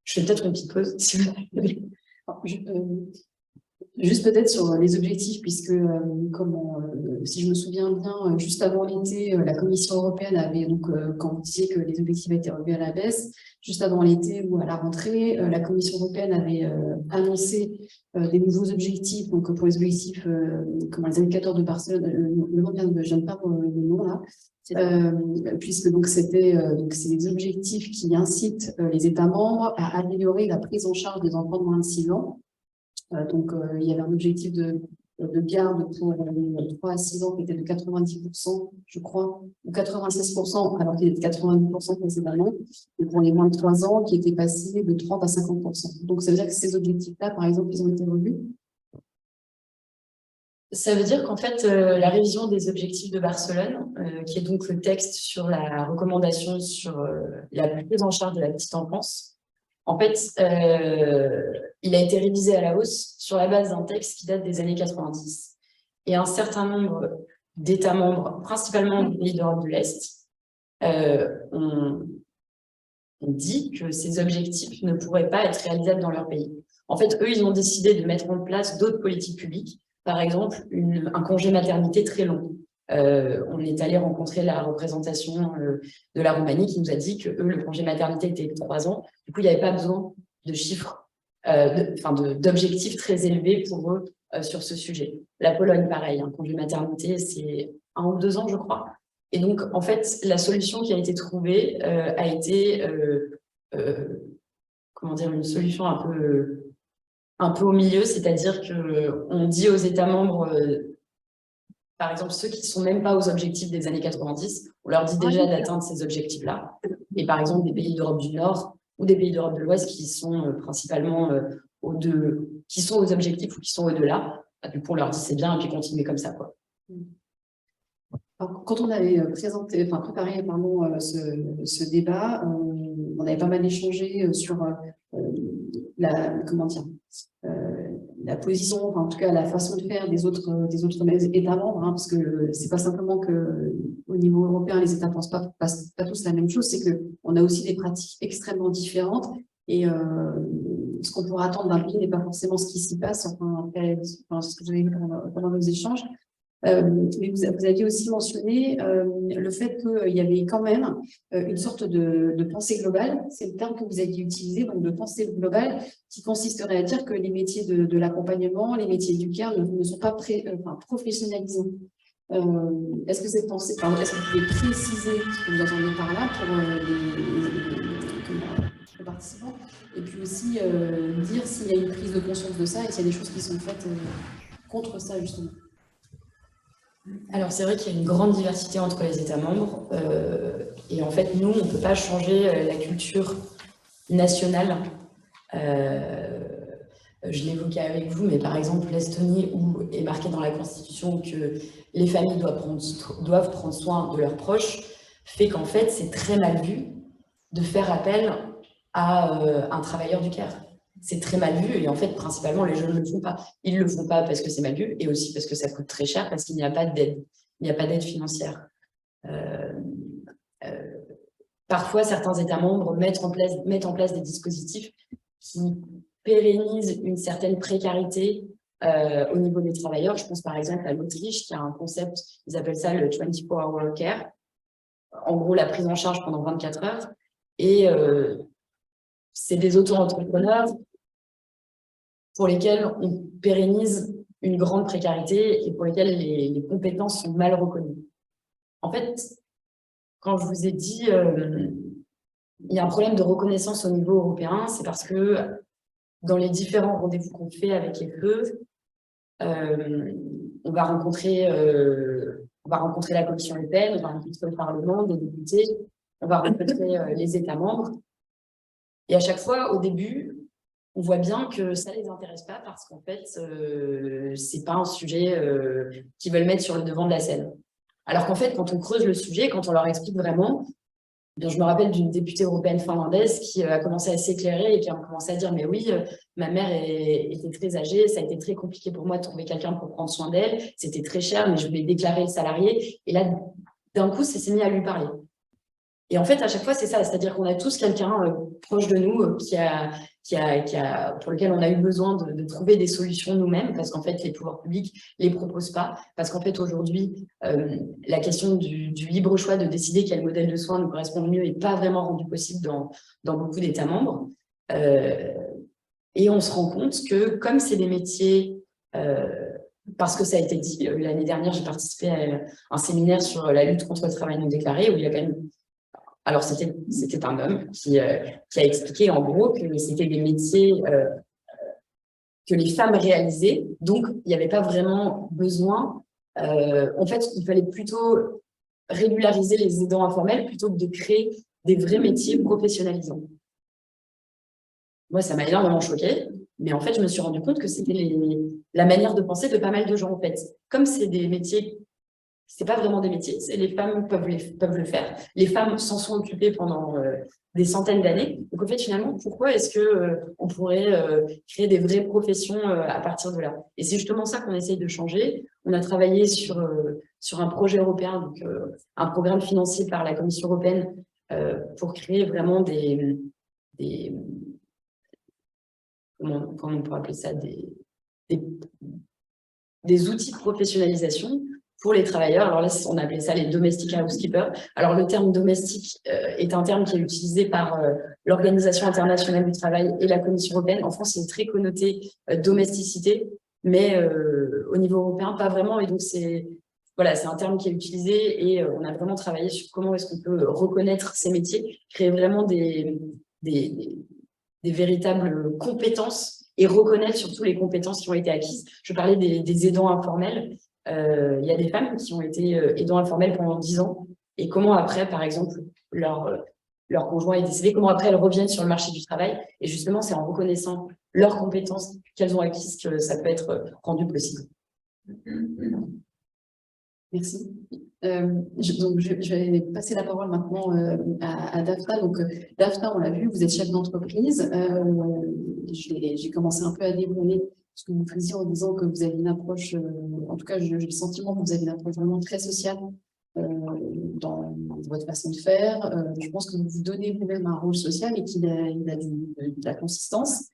Je fais peut-être une petite pause, si vous voulez. Juste peut-être sur les objectifs, puisque si je me souviens bien, juste avant l'été, la Commission européenne avait, donc, quand vous disiez que les objectifs étaient revus à la baisse, juste avant l'été ou à la rentrée, la Commission européenne avait annoncé des nouveaux objectifs, donc pour les objectifs, comme les indicateurs de Barcelone, le nom vient de, je ne sais pas le nom là, puisque donc c'était donc c'est des objectifs qui incitent les États membres à améliorer la prise en charge des enfants de moins de 6 ans. Donc, il y avait un objectif de garde pour les 3 à 6 ans qui était de 90%, je crois, ou 96%, alors qu'il était de 90% précédemment, et pour les moins de 3 ans, qui était passé de 30 à 50%. Donc, ça veut dire que ces objectifs-là, par exemple, ils ont été revus. Ça veut dire qu'en fait, la révision des objectifs de Barcelone, qui est donc le texte sur la recommandation sur la prise en charge de la petite enfance, en fait, il a été révisé à la hausse sur la base d'un texte qui date des années 90. Et un certain nombre d'États membres, principalement des pays d'Europe de l'Est, ont dit que ces objectifs ne pourraient pas être réalisables dans leur pays. En fait, eux, ils ont décidé de mettre en place d'autres politiques publiques, par exemple un congé maternité très long. On est allé rencontrer la représentation de la Roumanie qui nous a dit que eux, le congé maternité était de 3 ans. Du coup, il n'y avait pas besoin de chiffres, d'objectifs très élevés pour eux sur ce sujet. La Pologne, pareil, un congé maternité, c'est 1 ou 2 ans, je crois. Et donc, en fait, la solution qui a été trouvée a été, comment dire, une solution un peu au milieu, c'est-à-dire qu'on dit aux États membres, par exemple, ceux qui ne sont même pas aux objectifs des années 90, on leur dit déjà d'atteindre ces objectifs-là. Et par exemple, des pays d'Europe du Nord ou des pays d'Europe de l'Ouest qui sont principalement qui sont aux objectifs ou qui sont au-delà, du coup, on leur dit c'est bien et puis continuez comme ça, quoi. Alors, quand on avait préparé ce débat, on avait pas mal échangé sur la position, enfin, en tout cas la façon de faire des autres États membres, hein, parce que c'est pas simplement que au niveau européen les États pensent pas tous la même chose, c'est que on a aussi des pratiques extrêmement différentes et ce qu'on pourrait attendre d'un pays n'est pas forcément ce qui s'y passe. Ce que vous avez vu pendant nos échanges. Mais vous aviez aussi mentionné le fait qu'il y avait quand même une sorte de pensée globale, c'est le terme que vous aviez utilisé, donc de pensée globale, qui consisterait à dire que les métiers de l'accompagnement, les métiers du care ne sont pas professionnalisés. Est-ce que cette pensée, est-ce que vous pouvez préciser ce que vous entendez par là pour les participants, et puis aussi dire s'il y a une prise de conscience de ça et s'il y a des choses qui sont faites contre ça, justement. Alors, c'est vrai qu'il y a une grande diversité entre les États membres et en fait, nous, on ne peut pas changer la culture nationale. Je l'évoquais avec vous, mais par exemple, l'Estonie, où est marqué dans la Constitution que les familles doivent prendre soin de leurs proches, fait qu'en fait, c'est très mal vu de faire appel à un travailleur du care. C'est très mal vu et en fait, principalement, les jeunes ne le font pas. Ils ne le font pas parce que c'est mal vu et aussi parce que ça coûte très cher, parce qu'il n'y a pas d'aide. Il n'y a pas d'aide financière. Parfois, certains États membres mettent en place des dispositifs qui pérennisent une certaine précarité au niveau des travailleurs. Je pense par exemple à l'Autriche qui a un concept, ils appellent ça le 24-hour care. En gros, la prise en charge pendant 24 heures. Et c'est des auto-entrepreneurs pour lesquels on pérennise une grande précarité et pour lesquels les compétences sont mal reconnues. En fait, quand je vous ai dit il y a un problème de reconnaissance au niveau européen, c'est parce que dans les différents rendez-vous qu'on fait avec les FE, on va rencontrer la Commission européenne, on va rencontrer le Parlement, des députés, on va rencontrer les États membres. Et à chaque fois, au début, on voit bien que ça ne les intéresse pas parce qu'en fait, c'est pas un sujet qu'ils veulent mettre sur le devant de la scène. Alors qu'en fait, quand on creuse le sujet, quand on leur explique vraiment, bien, je me rappelle d'une députée européenne finlandaise qui a commencé à s'éclairer et qui a commencé à dire « Mais oui, ma mère était très âgée, ça a été très compliqué pour moi de trouver quelqu'un pour prendre soin d'elle, c'était très cher, mais je voulais déclarer le salarié. » Et là, d'un coup, ça s'est mis à lui parler. Et en fait, à chaque fois, c'est ça, c'est-à-dire qu'on a tous quelqu'un proche de nous pour lequel on a eu besoin de trouver des solutions nous-mêmes, parce qu'en fait, les pouvoirs publics ne les proposent pas, parce qu'en fait, aujourd'hui, la question du libre choix de décider quel modèle de soins nous correspond le mieux n'est pas vraiment rendu possible dans beaucoup d'États membres. Et on se rend compte que, comme c'est des métiers, parce que ça a été dit, l'année dernière, j'ai participé à un séminaire sur la lutte contre le travail non déclaré, où il y a quand même... Alors, c'était un homme qui a expliqué en gros que c'était des métiers que les femmes réalisaient, donc il n'y avait pas vraiment besoin. En fait, il fallait plutôt régulariser les aidants informels plutôt que de créer des vrais métiers professionnalisants. Moi, ça m'a énormément choquée, mais en fait, je me suis rendu compte que c'était la manière de penser de pas mal de gens, en fait. Comme c'est des métiers... C'est pas vraiment des métiers, les femmes peuvent le faire. Les femmes s'en sont occupées pendant des centaines d'années. Donc, en fait, finalement, pourquoi est-ce qu'on pourrait créer des vraies professions à partir de là? Et c'est justement ça qu'on essaye de changer. On a travaillé sur un projet européen, donc un programme financé par la Commission européenne pour créer vraiment comment on pourrait appeler ça, des outils de professionnalisation pour les travailleurs. Alors là, on appelait ça les domestic housekeepers. Alors le terme domestique est un terme qui est utilisé par l'Organisation internationale du travail et la Commission européenne. En France, il est très connoté domesticité, mais au niveau européen, pas vraiment. Et donc, c'est un terme qui est utilisé et on a vraiment travaillé sur comment est-ce qu'on peut reconnaître ces métiers, créer vraiment des véritables compétences et reconnaître surtout les compétences qui ont été acquises. Je parlais des aidants informels. Il y a des femmes qui ont été aidants informels pendant 10 ans et comment après, par exemple, leur conjoint est décédé, comment après elles reviennent sur le marché du travail. Et justement, c'est en reconnaissant leurs compétences qu'elles ont acquises que ça peut être rendu possible. Merci. Donc, je vais passer la parole maintenant à Daphna. Donc, Daphna, on l'a vu, vous êtes chef d'entreprise. J'ai commencé un peu à dévoiler ce que vous faisiez en disant que vous avez une approche, en tout cas, j'ai le sentiment que vous avez une approche vraiment très sociale dans votre façon de faire. Je pense que vous vous donnez vous-même un rôle social et qu'il a de la consistance.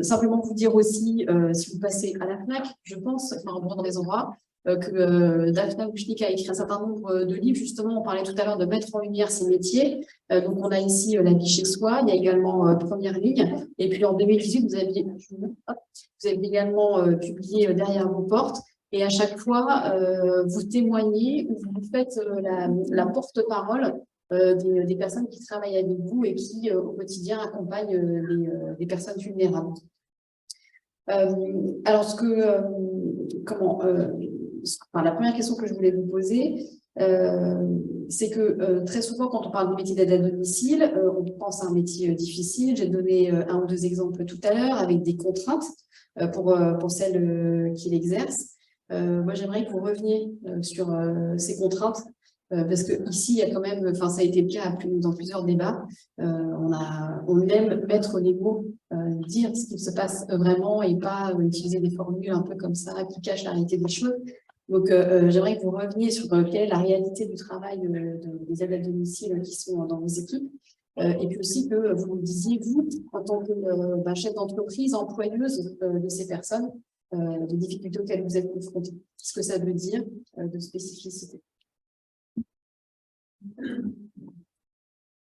Simplement vous dire aussi, si vous passez à la FNAC, je pense, enfin, dans les endroits, que Daphna Bouchnik a écrit un certain nombre de livres. Justement, on parlait tout à l'heure de mettre en lumière ces métiers. Donc, on a ici La vie chez soi. Il y a également Première ligne. Et puis, en 2018, vous avez également publié Derrière vos portes. Et à chaque fois, vous témoignez ou vous faites la porte-parole des personnes qui travaillent avec vous et qui, au quotidien, accompagnent les personnes vulnérables. Alors, la première question que je voulais vous poser, c'est que très souvent, quand on parle de métier d'aide à domicile, on pense à un métier difficile. J'ai donné un ou deux exemples tout à l'heure avec des contraintes pour celles qui l'exercent. Moi, j'aimerais que vous reveniez sur ces contraintes. Parce que ici, il y a quand même, ça a été le cas dans plusieurs débats. On aime mettre les mots, dire ce qui se passe vraiment et pas utiliser des formules un peu comme ça qui cachent la réalité des choses. Donc, j'aimerais que vous reveniez sur quelle est la réalité du travail des aides à domicile qui sont dans vos équipes. Et puis aussi que vous me disiez, vous, en tant que chef d'entreprise, employeuse de ces personnes, des difficultés auxquelles vous êtes confrontés. Ce que ça veut dire de spécificité.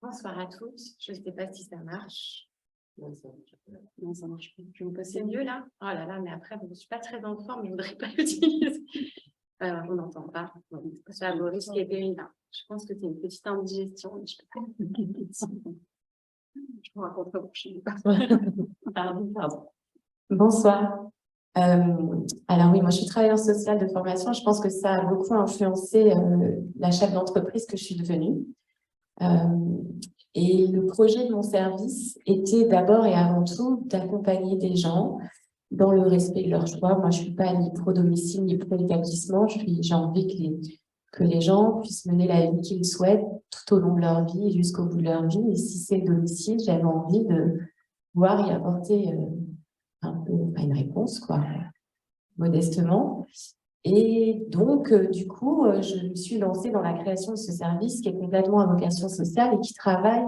Bonsoir à tous. Je ne sais pas si ça marche. Non, ça marche pas. Je vais vous passer. C'est mieux là? Oh là là, mais après, je ne suis pas très en forme, je ne voudrais pas l'utiliser. Alors, on n'entend pas. Ça va, Boris qui est périmé. Je pense que c'est une petite indigestion. Mais je vous raconte pas prochainement. Pardon. Bonsoir. Alors oui, moi je suis travailleuse sociale de formation. Je pense que ça a beaucoup influencé la chef d'entreprise que je suis devenue. Et le projet de mon service était d'abord et avant tout d'accompagner des gens dans le respect de leur choix. Moi, je suis pas ni pro-domicile ni pro-établissement. J'ai envie que les gens puissent mener la vie qu'ils souhaitent tout au long de leur vie, jusqu'au bout de leur vie. Et si c'est domicile, j'avais envie de pouvoir y apporter un peu une réponse, quoi, modestement. Et donc, du coup, je me suis lancée dans la création de ce service qui est complètement à vocation sociale et qui travaille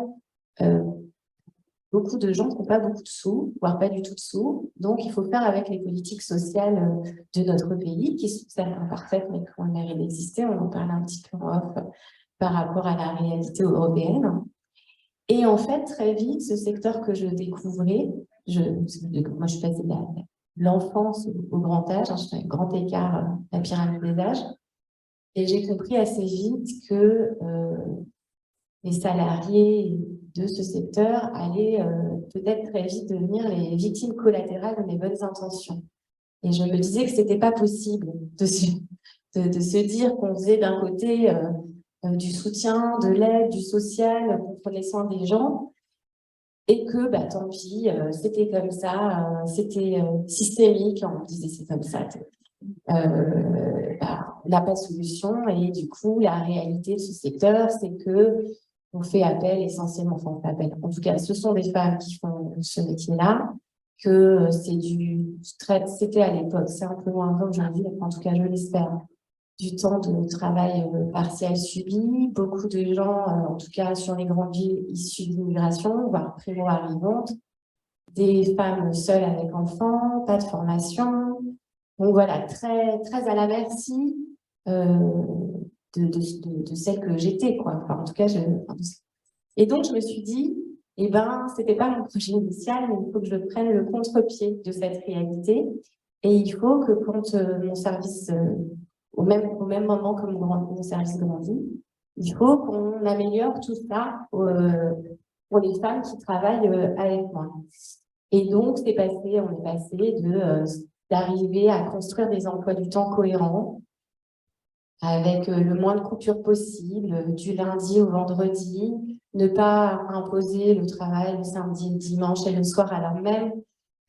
beaucoup de gens qui n'ont pas beaucoup de sous, voire pas du tout de sous. Donc, il faut faire avec les politiques sociales de notre pays, qui sont certes imparfaites, mais qui ont le mérite d'exister. On en parle un petit peu en off par rapport à la réalité européenne. Et en fait, très vite, ce secteur que je découvrais, moi, je suis passée de l'enfance au grand âge, je fais un grand écart, la pyramide des âges, et j'ai compris assez vite que les salariés de ce secteur allaient peut-être très vite devenir les victimes collatérales de mes bonnes intentions. Et je me disais que c'était pas possible de se dire qu'on faisait d'un côté du soutien, de l'aide, du social, qu'on prenait soin des gens, et que, bah, tant pis, c'était comme ça, c'était systémique, on me disait c'est comme ça, bah, on n'a pas de solution, et du coup, la réalité de ce secteur, c'est que on fait appel essentiellement, enfin, on fait appel, en tout cas, ce sont des femmes qui font ce métier-là, que c'était à l'époque, c'est un peu moins vrai aujourd'hui, en tout cas, je l'espère, du temps de travail partiel subi, beaucoup de gens, en tout cas sur les grandes villes issues d'immigration, voire primo-arrivantes, des femmes seules avec enfants, pas de formation. Donc voilà, très, très à la merci de celle que j'étais, quoi. Enfin, en tout cas, et donc je me suis dit, eh ben, c'était pas mon projet initial, mais il faut que je prenne le contre-pied de cette réalité. Et il faut que quand mon service au même moment que mon service grandit, il faut qu'on améliore tout ça pour les femmes qui travaillent avec moi. Et donc, on est passé d'arriver à construire des emplois du temps cohérents, avec le moins de coupures possible, du lundi au vendredi, ne pas imposer le travail le samedi, le dimanche et le soir, alors même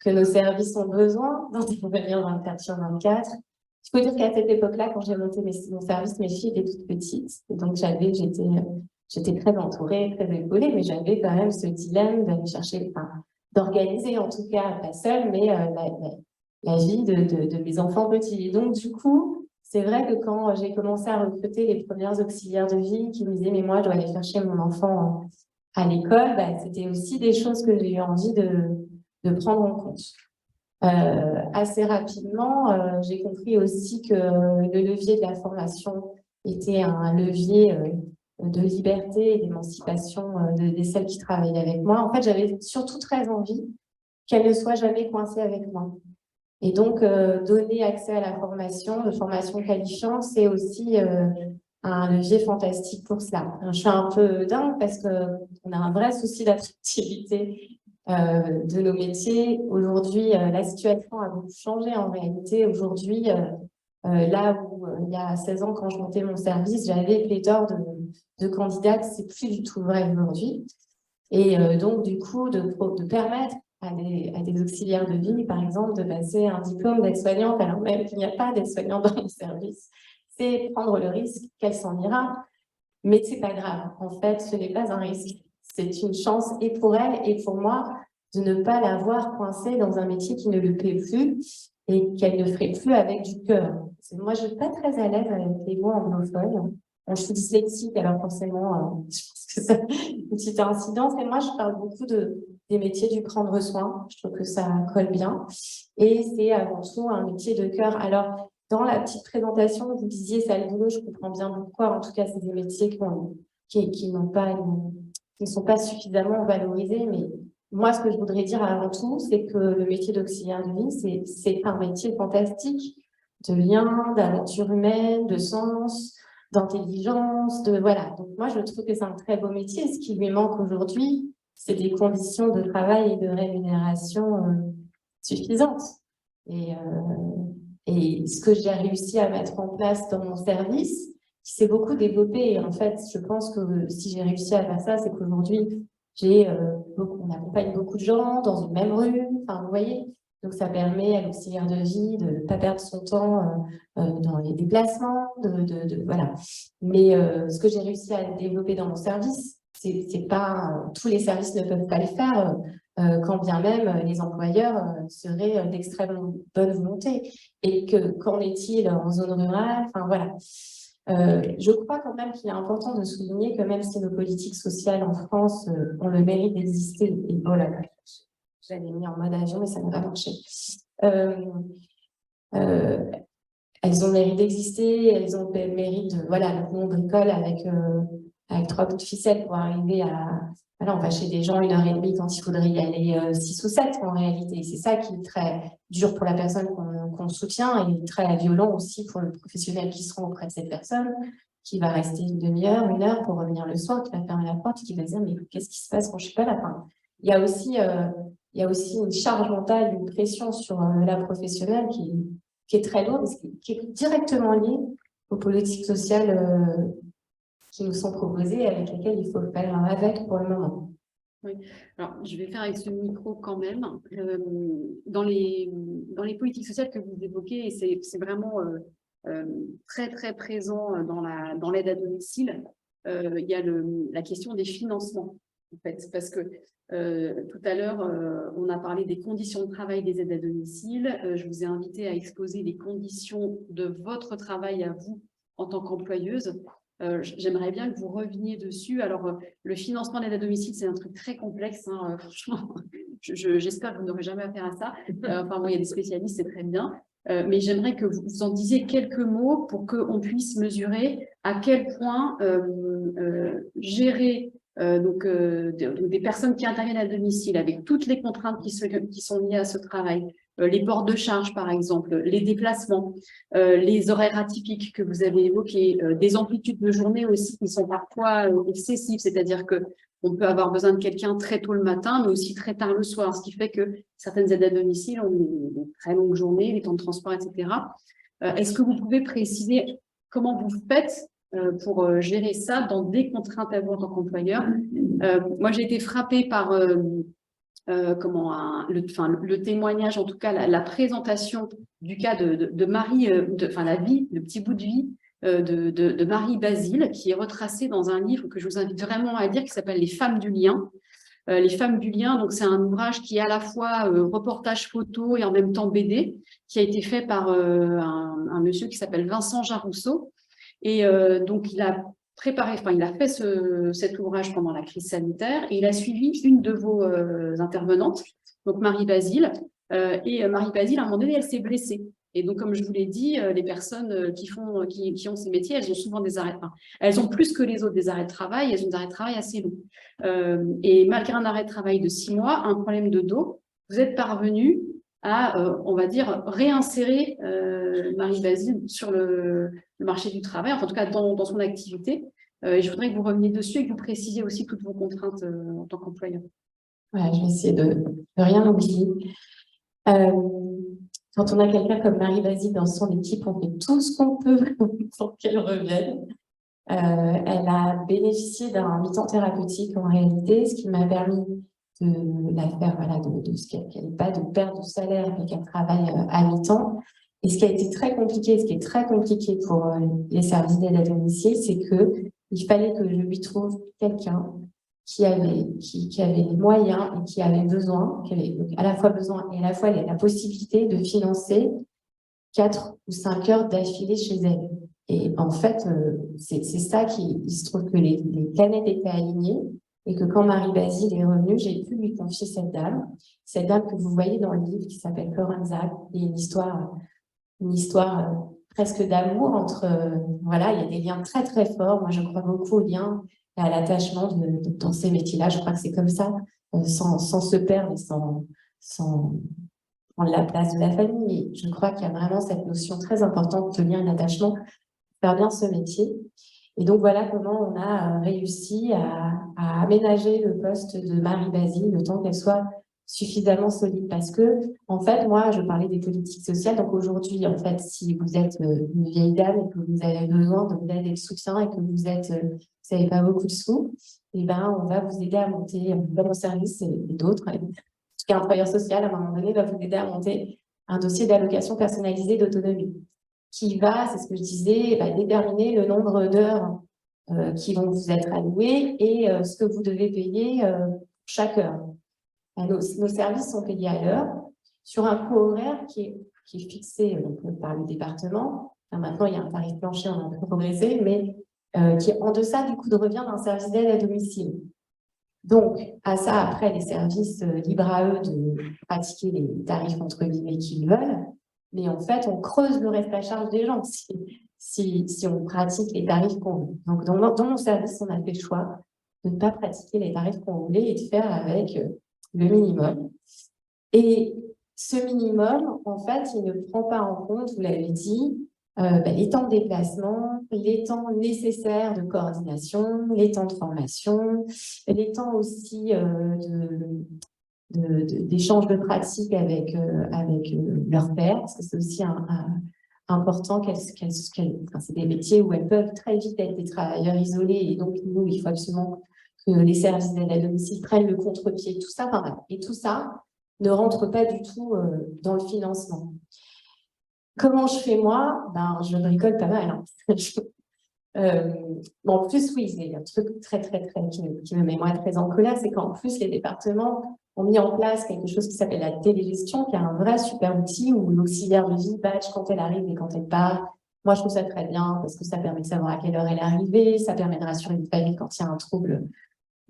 que nos services ont besoin d'intervenir 24 sur 24. Il faut dire qu'à cette époque-là, quand j'ai monté mon service, mes filles étaient toutes petites. Et donc, j'étais très entourée, très épaulée, mais j'avais quand même ce dilemme d'aller chercher, d'organiser en tout cas, pas seule, mais la vie de mes enfants petits. Et donc, du coup, c'est vrai que quand j'ai commencé à recruter les premières auxiliaires de vie qui me disaient « mais moi, je dois aller chercher mon enfant à l'école », bah, c'était aussi des choses que j'ai eu envie de prendre en compte. Assez rapidement, j'ai compris aussi que le levier de la formation était un levier de liberté et d'émancipation de celles qui travaillaient avec moi. En fait, j'avais surtout très envie qu'elles ne soient jamais coincées avec moi. Et donc, donner accès à la formation, de formation qualifiante, c'est aussi un levier fantastique pour cela. Je suis un peu dingue parce qu'on a un vrai souci d'attractivité de nos métiers. Aujourd'hui, la situation a beaucoup changé en réalité. Aujourd'hui, là où il y a 16 ans, quand je montais mon service, j'avais pléthore de candidates, c'est plus du tout vrai aujourd'hui. Et donc, du coup, de permettre à des auxiliaires de vie, par exemple, de passer un diplôme d'aide-soignante, alors même qu'il n'y a pas d'aide-soignante dans mon service, c'est prendre le risque qu'elle s'en ira. Mais c'est pas grave. En fait, ce n'est pas un risque. C'est une chance et pour elle et pour moi de ne pas la voir coincée dans un métier qui ne lui plaît plus et qu'elle ne ferait plus avec du cœur. Moi, je ne suis pas très à l'aise avec les mots anglophones. Je suis dyslexique, alors forcément, je pense que c'est une petite incidence. Mais moi, je parle beaucoup des métiers du prendre soin. Je trouve que ça colle bien. Et c'est avant tout un métier de cœur. Alors, dans la petite présentation, vous disiez sale boulot, je comprends bien pourquoi. En tout cas, c'est des métiers qui ne sont pas suffisamment valorisés. Mais moi, ce que je voudrais dire avant tout, c'est que le métier d'auxiliaire de vie, c'est un métier fantastique de lien, d'aventure humaine, de sens, d'intelligence, voilà. Donc moi, je trouve que c'est un très beau métier. Ce qui lui manque aujourd'hui, c'est des conditions de travail et de rémunération suffisantes. Et ce que j'ai réussi à mettre en place dans mon service, s'est beaucoup développé. Et en fait, je pense que si j'ai réussi à faire ça, c'est qu'aujourd'hui, on accompagne beaucoup de gens dans une même rue. Enfin, vous voyez, donc ça permet à l'auxiliaire de vie de ne pas perdre son temps dans les déplacements, voilà. Mais ce que j'ai réussi à développer dans mon service, c'est pas tous les services ne peuvent pas le faire, quand bien même les employeurs seraient d'extrême bonne volonté. Et qu'en est-il en zone rurale? Enfin voilà. Je crois quand même qu'il est important de souligner que même si nos politiques sociales en France ont le mérite d'exister, et oh là là, j'avais mis en mode avion mais ça n'a pas marché. Elles ont le mérite d'exister, elles ont le mérite de, voilà, donc nous on bricole avec 3 bouts de ficelle pour arriver à, voilà, on va chez des gens 1h30 quand il faudrait y aller 6 ou 7 en réalité. C'est ça qui est très dur pour la personne qu'on soutient et très violent aussi pour le professionnel qui sera auprès de cette personne, qui va rester une demi-heure, 1 heure pour revenir le soir, qui va fermer la porte, qui va dire mais qu'est-ce qui se passe quand je suis pas là? Enfin, il y a aussi une charge mentale, une pression sur la professionnelle qui est très lourde, qui est directement liée aux politiques sociales qui nous sont proposées et avec lesquelles il faut faire avec pour le moment. Oui, alors je vais faire avec ce micro quand même. Dans les politiques sociales que vous évoquez, et c'est vraiment très très présent dans l'aide à domicile, il y a la question des financements, en fait, parce que tout à l'heure, on a parlé des conditions de travail des aides à domicile. Je vous ai invité à exposer les conditions de votre travail à vous en tant qu'employeuse. J'aimerais bien que vous reveniez dessus. Alors, le financement d'aide à domicile, c'est un truc très complexe, hein, franchement. J'espère que vous n'aurez jamais affaire à ça. Enfin, bon, il y a des spécialistes, c'est très bien. Mais j'aimerais que vous en disiez quelques mots pour qu'on puisse mesurer à quel point gérer des personnes qui interviennent à domicile avec toutes les contraintes qui sont liées à ce travail, les ports de charge par exemple, les déplacements, les horaires atypiques que vous avez évoqués, des amplitudes de journée aussi qui sont parfois excessives, c'est-à-dire que on peut avoir besoin de quelqu'un très tôt le matin, mais aussi très tard le soir, ce qui fait que certaines aides à domicile ont une très longue journée, les temps de transport, etc. Est-ce que vous pouvez préciser comment vous faites pour gérer ça dans des contraintes à vous en tant qu'employeur? Moi, j'ai été frappée par le témoignage, en tout cas la présentation du cas de Marie, la vie, le petit bout de vie de Marie Basile, qui est retracé dans un livre que je vous invite vraiment à lire, qui s'appelle Les femmes du lien. Les femmes du lien, donc c'est un ouvrage qui est à la fois reportage photo et en même temps BD, qui a été fait par un monsieur qui s'appelle Vincent Jarousseau. Et donc il a fait cet ouvrage pendant la crise sanitaire et il a suivi une de vos intervenantes, donc Marie Basile. Et Marie Basile, à un moment donné, elle s'est blessée. Et donc, comme je vous l'ai dit, les personnes qui ont ces métiers, elles ont souvent des arrêts. Enfin, elles ont plus que les autres des arrêts de travail, elles ont des arrêts de travail assez longs. Et malgré un arrêt de travail de 6 mois, un problème de dos, vous êtes parvenu à, on va dire, réinsérer Marie Basile sur le marché du travail, enfin, en tout cas dans son activité. Et je voudrais que vous reveniez dessus et que vous précisiez aussi toutes vos contraintes en tant qu'employeur. Ouais, je vais essayer de rien oublier. Quand on a quelqu'un comme Marie Basile dans son équipe, on fait tout ce qu'on peut pour qu'elle revienne. Elle a bénéficié d'un mi-temps thérapeutique en réalité, ce qui m'a permis de la faire, voilà, qu'elle n'ait pas de perte de salaire, mais qu'elle travaille à mi-temps. Et ce qui a été très compliqué, ce qui est très compliqué pour les services d'aide à domicile, c'est qu'il fallait que je lui trouve quelqu'un qui avait les moyens et qui avait besoin, qui avait donc à la fois besoin et à la fois la possibilité de financer 4 ou 5 heures d'affilée chez elle. Et en fait, c'est ça il se trouve que les planètes étaient alignées et que quand Marie Basile est revenue, j'ai pu lui confier cette dame que vous voyez dans le livre qui s'appelle Corinza, et une histoire presque d'amour entre, voilà, il y a des liens très très forts. Moi, je crois beaucoup aux liens et à l'attachement dans ces métiers-là. Je crois que c'est comme ça, sans se perdre et sans prendre la place de la famille. Et je crois qu'il y a vraiment cette notion très importante de lien et d'attachement pour faire bien ce métier. Et donc, voilà comment on a réussi à aménager le poste de Marie Basile, le temps qu'elle soit suffisamment solide parce que, en fait, moi, je parlais des politiques sociales. Donc aujourd'hui, en fait, si vous êtes une vieille dame et que vous avez besoin d'aide et de soutien et que vous n'avez pas beaucoup de sous, eh ben, on va vous aider à monter mon service et d'autres. En tout cas, un travailleur social, à un moment donné, va vous aider à monter un dossier d'allocation personnalisée d'autonomie qui va, c'est ce que je disais, déterminer le nombre d'heures qui vont vous être allouées et ce que vous devez payer chaque heure. Nos services sont payés à l'heure sur un coût horaire qui est fixé donc, par le département. Enfin, maintenant, il y a un tarif plancher, on a un peu progressé, mais qui est en deçà du coût de revient d'un service d'aide à domicile. Donc, à ça, après, les services libres à eux de pratiquer les tarifs entre guillemets qu'ils veulent, mais en fait, on creuse le reste à charge des gens si on pratique les tarifs qu'on veut. Donc, dans mon service, on a fait le choix de ne pas pratiquer les tarifs qu'on voulait et de faire avec le minimum. Et ce minimum, en fait, il ne prend pas en compte, vous l'avez dit, les temps de déplacement, les temps nécessaires de coordination, les temps de formation, les temps aussi d'échange de pratiques avec leurs pairs, parce que c'est aussi important c'est des métiers où elles peuvent très vite être des travailleurs isolés, et donc nous, il faut absolument que les services d'aide à domicile prennent le contre-pied, tout ça, et tout ça ne rentre pas du tout dans le financement. Comment je fais moi? Je bricole pas mal. En plus, oui, il y a un truc très qui me met moi très en colère, c'est qu'en plus, les départements ont mis en place quelque chose qui s'appelle la télégestion, qui est un vrai super outil où l'auxiliaire de vie badge quand elle arrive et quand elle part. Moi, je trouve ça très bien parce que ça permet de savoir à quelle heure elle est arrivée, ça permet de rassurer une famille quand il y a un trouble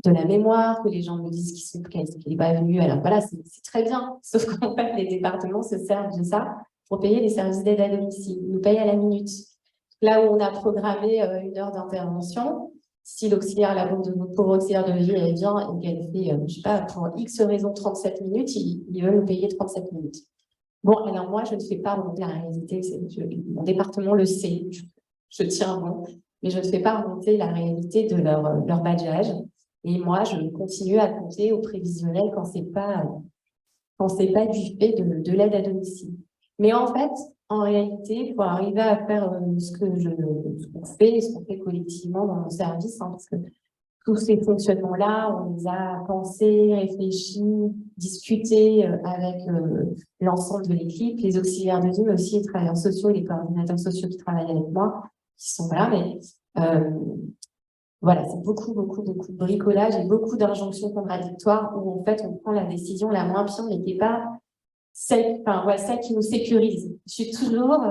de la mémoire, que les gens me disent qu'elle n'est pas venue. Alors voilà, c'est très bien. Sauf qu'en fait, les départements se servent de ça pour payer les services d'aide à domicile. Ils nous payent à la minute. Là où on a programmé 1 heure d'intervention, si l'auxiliaire, la pauvre auxiliaire de vie, elle vient et qu'elle fait, je sais pas, pour X raison 37 minutes, ils veulent nous payer 37 minutes. Bon, alors moi, je ne fais pas remonter la réalité. Mon département le sait, je tiens bon, mais je ne fais pas remonter la réalité de leur badgeage. Et moi, je continue à compter au prévisionnel quand c'est pas du fait de l'aide à domicile. Mais en fait, en réalité, pour arriver à faire ce qu'on fait collectivement dans nos services, parce que tous ces fonctionnements-là, on les a pensés, réfléchis, discutés avec l'ensemble de l'équipe, les auxiliaires de vie, mais aussi les travailleurs sociaux, les coordinateurs sociaux qui travaillent avec moi, qui sont là, mais voilà, c'est beaucoup de bricolage et beaucoup d'injonctions contradictoires où en fait on prend la décision la moins pire, mais qui n'est pas celle qui nous sécurise. Je suis toujours,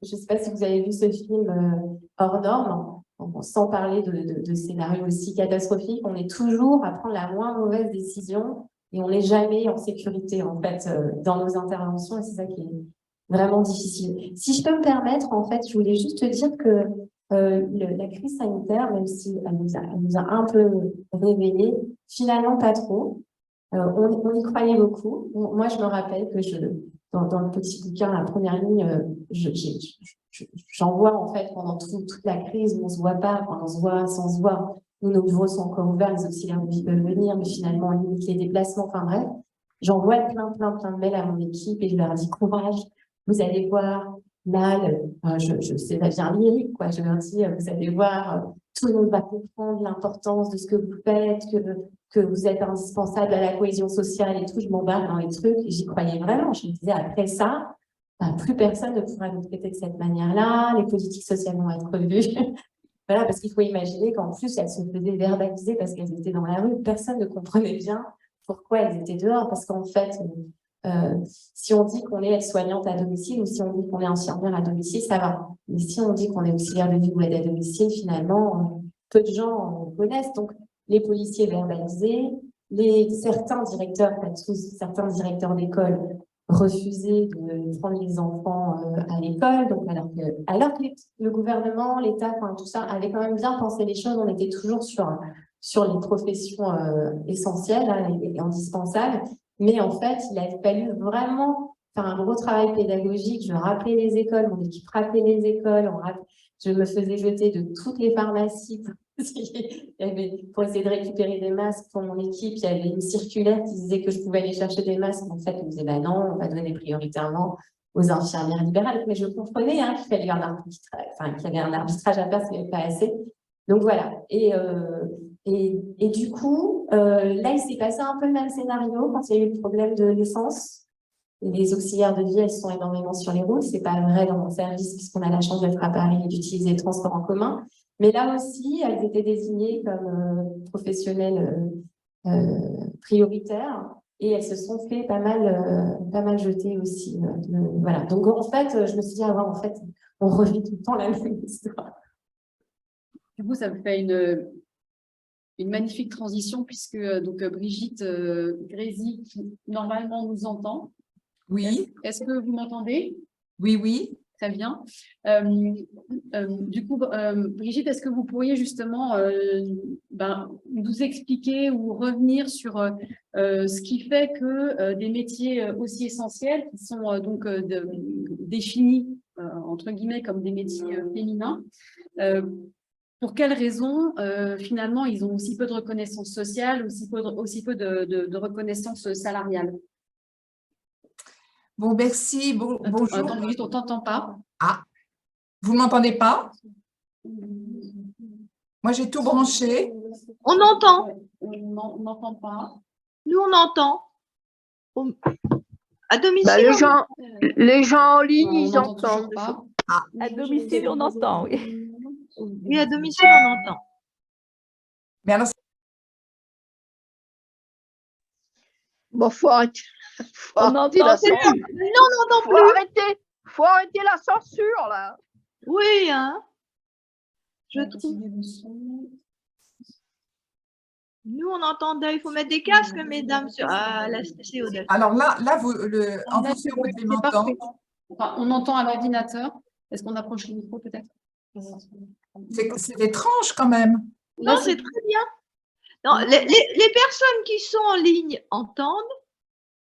je ne sais pas si vous avez vu ce film hors norme, sans parler de scénarios aussi catastrophiques, on est toujours à prendre la moins mauvaise décision et on n'est jamais en sécurité en fait dans nos interventions, et c'est ça qui est vraiment difficile. Si je peux me permettre, en fait, je voulais juste te dire que la crise sanitaire, même si elle nous a un peu réveillés, finalement pas trop. On y croyait beaucoup. Moi, je me rappelle que dans le petit bouquin, la première ligne, j'en vois en fait pendant toute la crise où on se voit pas, on se voit sans se voir. Nous, nos bureaux sont encore ouverts, les auxiliaires de vie peuvent venir, mais finalement, on limite les déplacements. Enfin bref, j'envoie plein de mails à mon équipe et je leur dis courage, vous allez voir. Là, c'est la bien lyrique, quoi. Je leur dis, vous allez voir, tout le monde va comprendre l'importance de ce que vous faites, que vous êtes indispensable à la cohésion sociale et tout. Je m'embarque dans les trucs et j'y croyais vraiment. Je me disais, après ça, plus personne ne pourra nous traiter de cette manière-là, les politiques sociales vont être revues. Voilà, parce qu'il faut imaginer qu'en plus, elles se faisaient verbaliser parce qu'elles étaient dans la rue. Personne ne comprenait bien pourquoi elles étaient dehors, parce qu'en fait, si on dit qu'on est aide-soignante à domicile ou si on dit qu'on est infirmière à domicile, ça va. Mais si on dit qu'on est auxiliaire de vie ou aide à domicile, finalement, peu de gens connaissent. Donc, les policiers verbalisés, certains directeurs d'école refusaient de prendre les enfants à l'école. Donc, alors que le gouvernement, l'État, tout ça avait quand même bien pensé les choses, on était toujours sur les professions essentielles et indispensables. Mais en fait, il a fallu vraiment faire un gros travail pédagogique. Je rappelais les écoles, mon équipe rappelait les écoles, je me faisais jeter de toutes les pharmacies pour essayer de récupérer des masques pour mon équipe. Il y avait une circulaire qui disait que je pouvais aller chercher des masques. En fait, on disait, bah non, on va donner prioritairement aux infirmières libérales. Mais je comprenais qu'il fallait un arbitrage, qu'il y avait un arbitrage à faire, ce n'est pas assez. Donc voilà. Et du coup, là, il s'est passé un peu le même scénario quand il y a eu le problème de l'essence. Les auxiliaires de vie, elles sont énormément sur les routes. C'est pas vrai dans mon service puisqu'on a la chance d'être à Paris et d'utiliser les transports en commun. Mais là aussi, elles étaient désignées comme professionnelles prioritaires et elles se sont fait pas mal jeter aussi. Voilà. Donc en fait, je me suis dit, en fait, on revit tout le temps la même histoire. Du coup, ça me fait une magnifique transition puisque donc Brigitte Grésy, qui normalement nous entend. Oui. Est-ce que vous m'entendez? Oui, oui. Très bien. Du coup, Brigitte, est-ce que vous pourriez justement nous expliquer ou revenir sur ce qui fait que des métiers aussi essentiels, qui sont donc définis, entre guillemets, comme des métiers féminins, pour quelles raisons, finalement, ils ont aussi peu de reconnaissance sociale, aussi peu de reconnaissance salariale? Bon, merci. Bonjour. Attends, Brigitte, on ne t'entend pas. Ah, vous ne m'entendez pas? Moi, j'ai tout branché. On entend. On n'entend pas. Nous, on entend. À domicile, Bah, les gens en ligne, On ils n'entend toujours entendent. pas. à domicile, on entend, oui. Oui, Oui, à domicile, on entend. Mais alors, Bon, faut arrêter. Faut On arrêter entend la plus. censure. Non, on n'entend plus. Faut arrêter la censure, là. Oui, hein. Je on va trouve. activer le son. Nous, on entendait. Il faut mettre des casques, mesdames, à la CO2. alors là en Là, visio, vous devez c'est m'entendre. parfait. Enfin, on entend à l'ordinateur. Est-ce qu'on approche le micro peut-être? C'est étrange quand même. Non, c'est très bien. Non, les personnes qui sont en ligne entendent.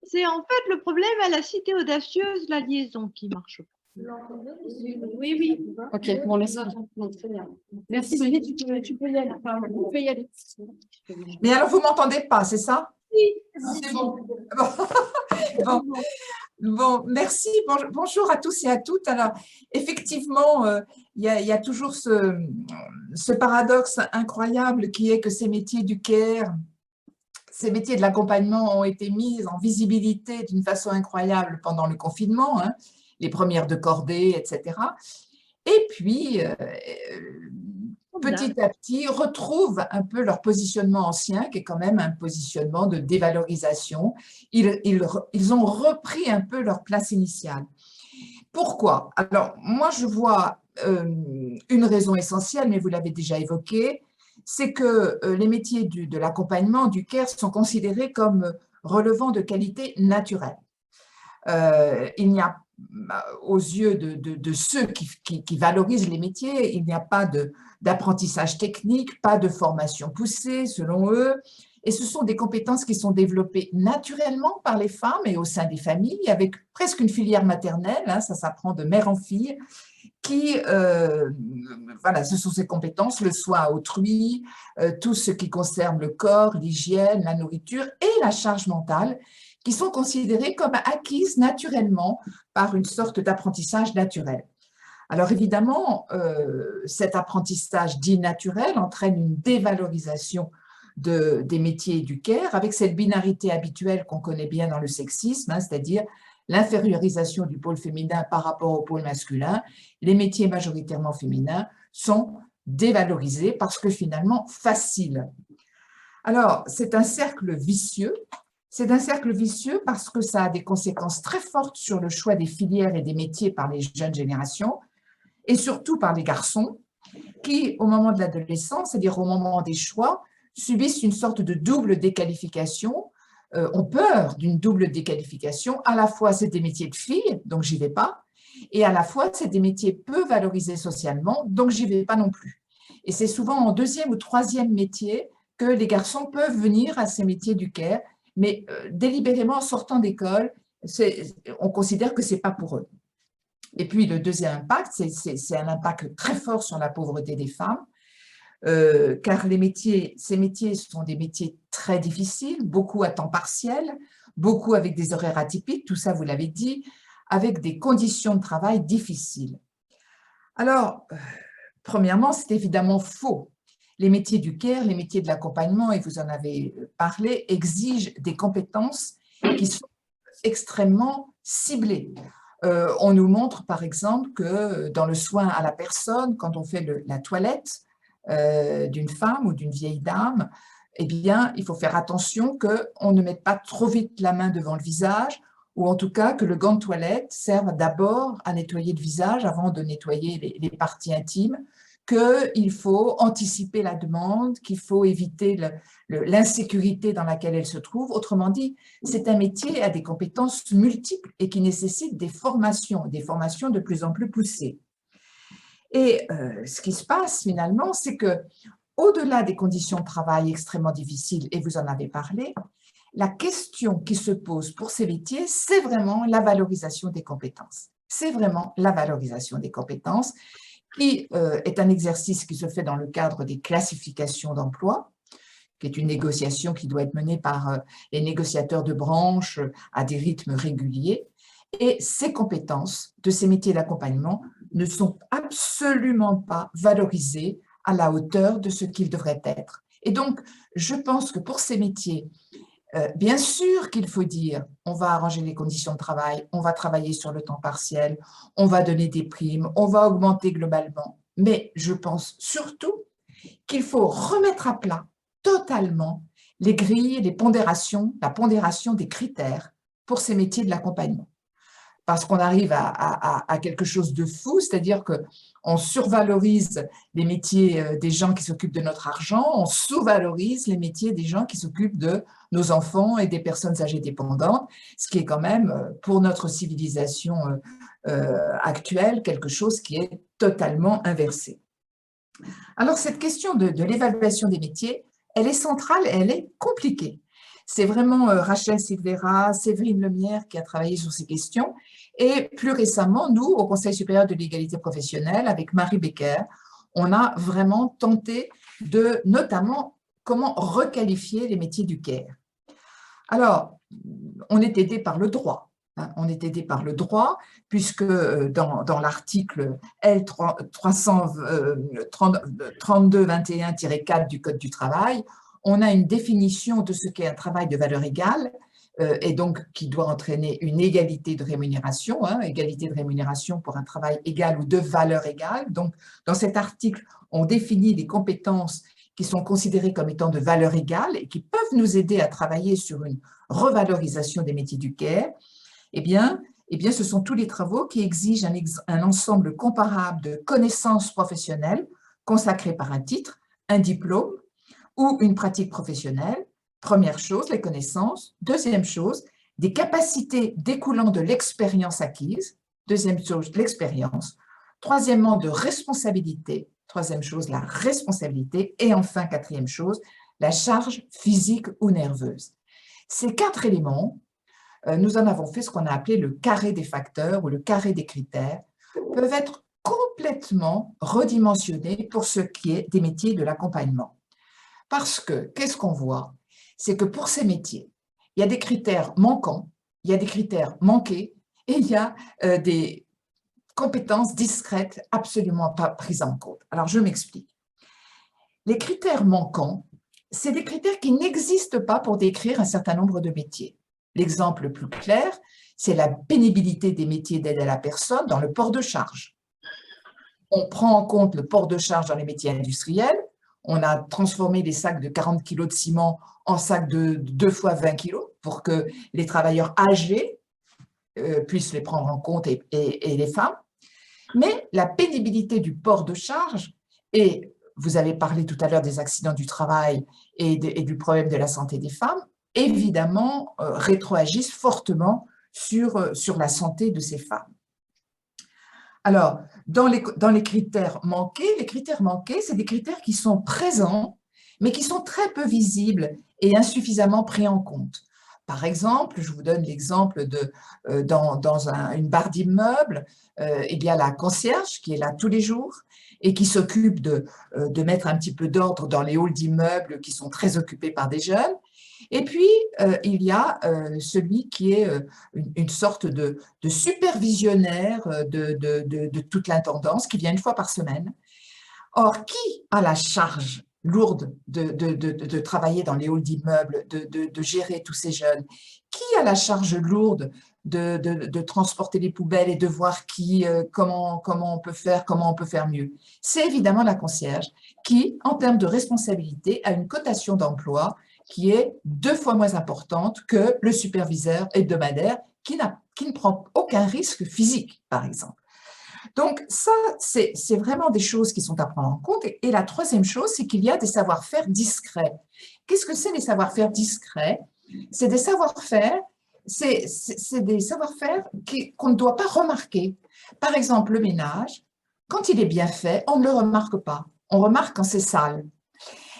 C'est en fait le problème à la cité audacieuse, la liaison qui marche. Oui, oui. Ok, bon, laisse. Très bien. Merci, Brigitte, tu peux y aller. Enfin, vous pouvez y aller. Mais alors, vous ne m'entendez pas, c'est ça? Oui. C'est bon. Bon, merci. Bonjour à tous et à toutes. Alors, effectivement, il y a toujours ce paradoxe incroyable qui est que ces métiers du care, ces métiers de l'accompagnement ont été mis en visibilité d'une façon incroyable pendant le confinement, hein, les premières de cordée, etc. Et puis, petit à petit, retrouvent un peu leur positionnement ancien, qui est quand même un positionnement de dévalorisation. Ils ont repris un peu leur place initiale. Pourquoi? Alors, moi, je vois une raison essentielle, mais vous l'avez déjà évoquée, c'est que les métiers de l'accompagnement, du care, sont considérés comme relevant de qualités naturelles. Il n'y a, aux yeux de ceux qui valorisent les métiers, il n'y a pas d'apprentissage technique, pas de formation poussée selon eux, et ce sont des compétences qui sont développées naturellement par les femmes et au sein des familles, avec presque une filière maternelle, hein, ça s'apprend de mère en fille, voilà, ce sont ces compétences, le soin à autrui, tout ce qui concerne le corps, l'hygiène, la nourriture et la charge mentale, qui sont considérées comme acquises naturellement par une sorte d'apprentissage naturel. Alors évidemment, cet apprentissage dit naturel entraîne une dévalorisation des métiers du care, avec cette binarité habituelle qu'on connaît bien dans le sexisme, hein, c'est-à-dire l'infériorisation du pôle féminin par rapport au pôle masculin. Les métiers majoritairement féminins sont dévalorisés parce que finalement faciles. Alors, c'est un cercle vicieux. C'est un cercle vicieux parce que ça a des conséquences très fortes sur le choix des filières et des métiers par les jeunes générations et surtout par les garçons qui, au moment de l'adolescence, c'est-à-dire au moment des choix, subissent une sorte de double déqualification, ont peur d'une double déqualification. À la fois, c'est des métiers de filles, donc j'y vais pas, et à la fois, c'est des métiers peu valorisés socialement, donc j'y vais pas non plus. Et c'est souvent en deuxième ou troisième métier que les garçons peuvent venir à ces métiers du care, mais délibérément en sortant d'école, on considère que ce n'est pas pour eux. Et puis, le deuxième impact, c'est un impact très fort sur la pauvreté des femmes, car ces métiers sont des métiers très difficiles, beaucoup à temps partiel, beaucoup avec des horaires atypiques, tout ça, vous l'avez dit, avec des conditions de travail difficiles. Alors, premièrement, c'est évidemment faux. Les métiers du care, les métiers de l'accompagnement, et vous en avez parlé, exigent des compétences qui sont extrêmement ciblées. On nous montre, par exemple, que dans le soin à la personne, quand on fait la toilette d'une femme ou d'une vieille dame, eh bien, il faut faire attention qu'on ne mette pas trop vite la main devant le visage, ou en tout cas que le gant de toilette serve d'abord à nettoyer le visage avant de nettoyer les parties intimes, qu'il faut anticiper la demande, qu'il faut éviter l'insécurité dans laquelle elle se trouve. Autrement dit, c'est un métier à des compétences multiples et qui nécessite des formations de plus en plus poussées. Et ce qui se passe finalement, c'est que au-delà des conditions de travail extrêmement difficiles, et vous en avez parlé, la question qui se pose pour ces métiers, c'est vraiment la valorisation des compétences. C'est vraiment la valorisation des compétences qui est un exercice qui se fait dans le cadre des classifications d'emploi, qui est une négociation qui doit être menée par les négociateurs de branche à des rythmes réguliers. Et ces compétences de ces métiers d'accompagnement ne sont absolument pas valorisées à la hauteur de ce qu'ils devraient être. Et donc, je pense que pour ces métiers, bien sûr qu'il faut dire, on va arranger les conditions de travail, on va travailler sur le temps partiel, on va donner des primes, on va augmenter globalement. Mais je pense surtout qu'il faut remettre à plat totalement les grilles, la pondération des critères pour ces métiers de l'accompagnement. Parce qu'on arrive à quelque chose de fou, c'est-à-dire qu'on survalorise les métiers des gens qui s'occupent de notre argent, on sous-valorise les métiers des gens qui s'occupent de nos enfants et des personnes âgées dépendantes, ce qui est quand même, pour notre civilisation actuelle, quelque chose qui est totalement inversé. Alors, cette question de l'évaluation des métiers, elle est centrale et elle est compliquée. C'est vraiment Rachel Silveira, Séverine Lemierre qui a travaillé sur ces questions. Et plus récemment, nous, au Conseil supérieur de l'égalité professionnelle, avec Marie Becker, on a vraiment tenté de, notamment, comment requalifier les métiers du care. Alors, on est aidé par le droit. On est aidé par le droit, puisque dans l'article L3221-4 du Code du travail, on a une définition de ce qu'est un travail de valeur égale, et donc qui doit entraîner une égalité de rémunération, égalité de rémunération pour un travail égal ou de valeur égale. Donc, dans cet article, on définit les compétences qui sont considérées comme étant de valeur égale et qui peuvent nous aider à travailler sur une revalorisation des métiers du care. Eh bien, ce sont tous les travaux qui exigent un ensemble comparable de connaissances professionnelles consacrées par un titre, un diplôme ou une pratique professionnelle. Première chose, les connaissances. Deuxième chose, des capacités découlant de l'expérience acquise. Deuxième chose, l'expérience. Troisièmement, de responsabilité. Troisième chose, la responsabilité. Et enfin, quatrième chose, la charge physique ou nerveuse. Ces 4 éléments, nous en avons fait ce qu'on a appelé le carré des facteurs ou le carré des critères, peuvent être complètement redimensionnés pour ce qui est des métiers de l'accompagnement. Parce que, qu'est-ce qu'on voit? C'est que pour ces métiers, il y a des critères manquants, il y a des critères manqués et il y a des compétences discrètes absolument pas prises en compte. Alors, je m'explique. Les critères manquants, c'est des critères qui n'existent pas pour décrire un certain nombre de métiers. L'exemple le plus clair, c'est la pénibilité des métiers d'aide à la personne dans le port de charge. On prend en compte le port de charge dans les métiers industriels. On a transformé les sacs de 40 kg de ciment en sacs de 2 fois 20 kg pour que les travailleurs âgés puissent les prendre en compte et les femmes. Mais la pénibilité du port de charge, et vous avez parlé tout à l'heure des accidents du travail et du problème de la santé des femmes, évidemment rétroagissent fortement sur la santé de ces femmes. Alors, dans les critères manqués, c'est des critères qui sont présents, mais qui sont très peu visibles et insuffisamment pris en compte. Par exemple, je vous donne l'exemple de dans une barre d'immeuble, il y a la concierge qui est là tous les jours et qui s'occupe de mettre un petit peu d'ordre dans les halls d'immeubles qui sont très occupés par des jeunes. Et puis, il y a celui qui est une sorte de supervisionnaire de toute l'intendance qui vient une fois par semaine. Or, qui a la charge lourde de travailler dans les halls d'immeubles, de gérer tous ces jeunes? Qui a la charge lourde de transporter les poubelles et de voir comment on peut faire mieux? C'est évidemment la concierge qui, en termes de responsabilité, a une cotation d'emploi qui est 2 fois moins importante que le superviseur hebdomadaire qui ne prend aucun risque physique, par exemple. Donc ça, c'est vraiment des choses qui sont à prendre en compte. Et la troisième chose, c'est qu'il y a des savoir-faire discrets. Qu'est-ce que c'est les savoir-faire discrets? C'est des savoir-faire qu'on ne doit pas remarquer. Par exemple, le ménage, quand il est bien fait, on ne le remarque pas. On remarque quand c'est sale.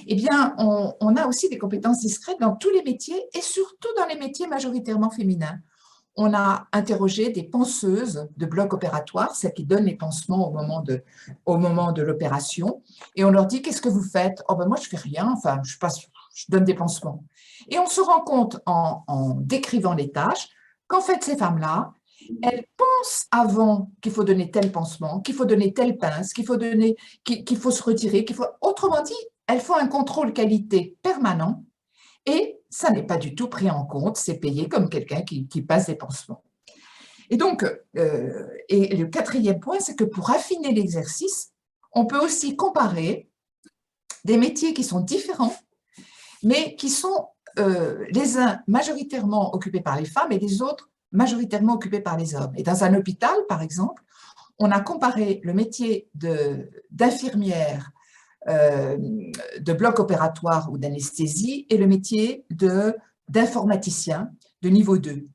Eh bien, on a aussi des compétences discrètes dans tous les métiers et surtout dans les métiers majoritairement féminins. On a interrogé des penseuses de bloc opératoire, celles qui donnent les pansements au moment de l'opération, et on leur dit « Qu'est-ce que vous faites ?»« Oh ben moi, je ne fais rien, enfin, je donne des pansements. » Et on se rend compte en décrivant les tâches qu'en fait, ces femmes-là, elles pensent avant qu'il faut donner tel pansement, qu'il faut donner telle pince, qu'il faut se retirer, autrement dit, elles font un contrôle qualité permanent et ça n'est pas du tout pris en compte, c'est payé comme quelqu'un qui passe des pansements. Et donc, et le 4e point, c'est que pour affiner l'exercice, on peut aussi comparer des métiers qui sont différents, mais qui sont les uns majoritairement occupés par les femmes et les autres majoritairement occupés par les hommes. Et dans un hôpital, par exemple, on a comparé le métier d'infirmière de bloc opératoire ou d'anesthésie et le métier d'informaticien de niveau 2.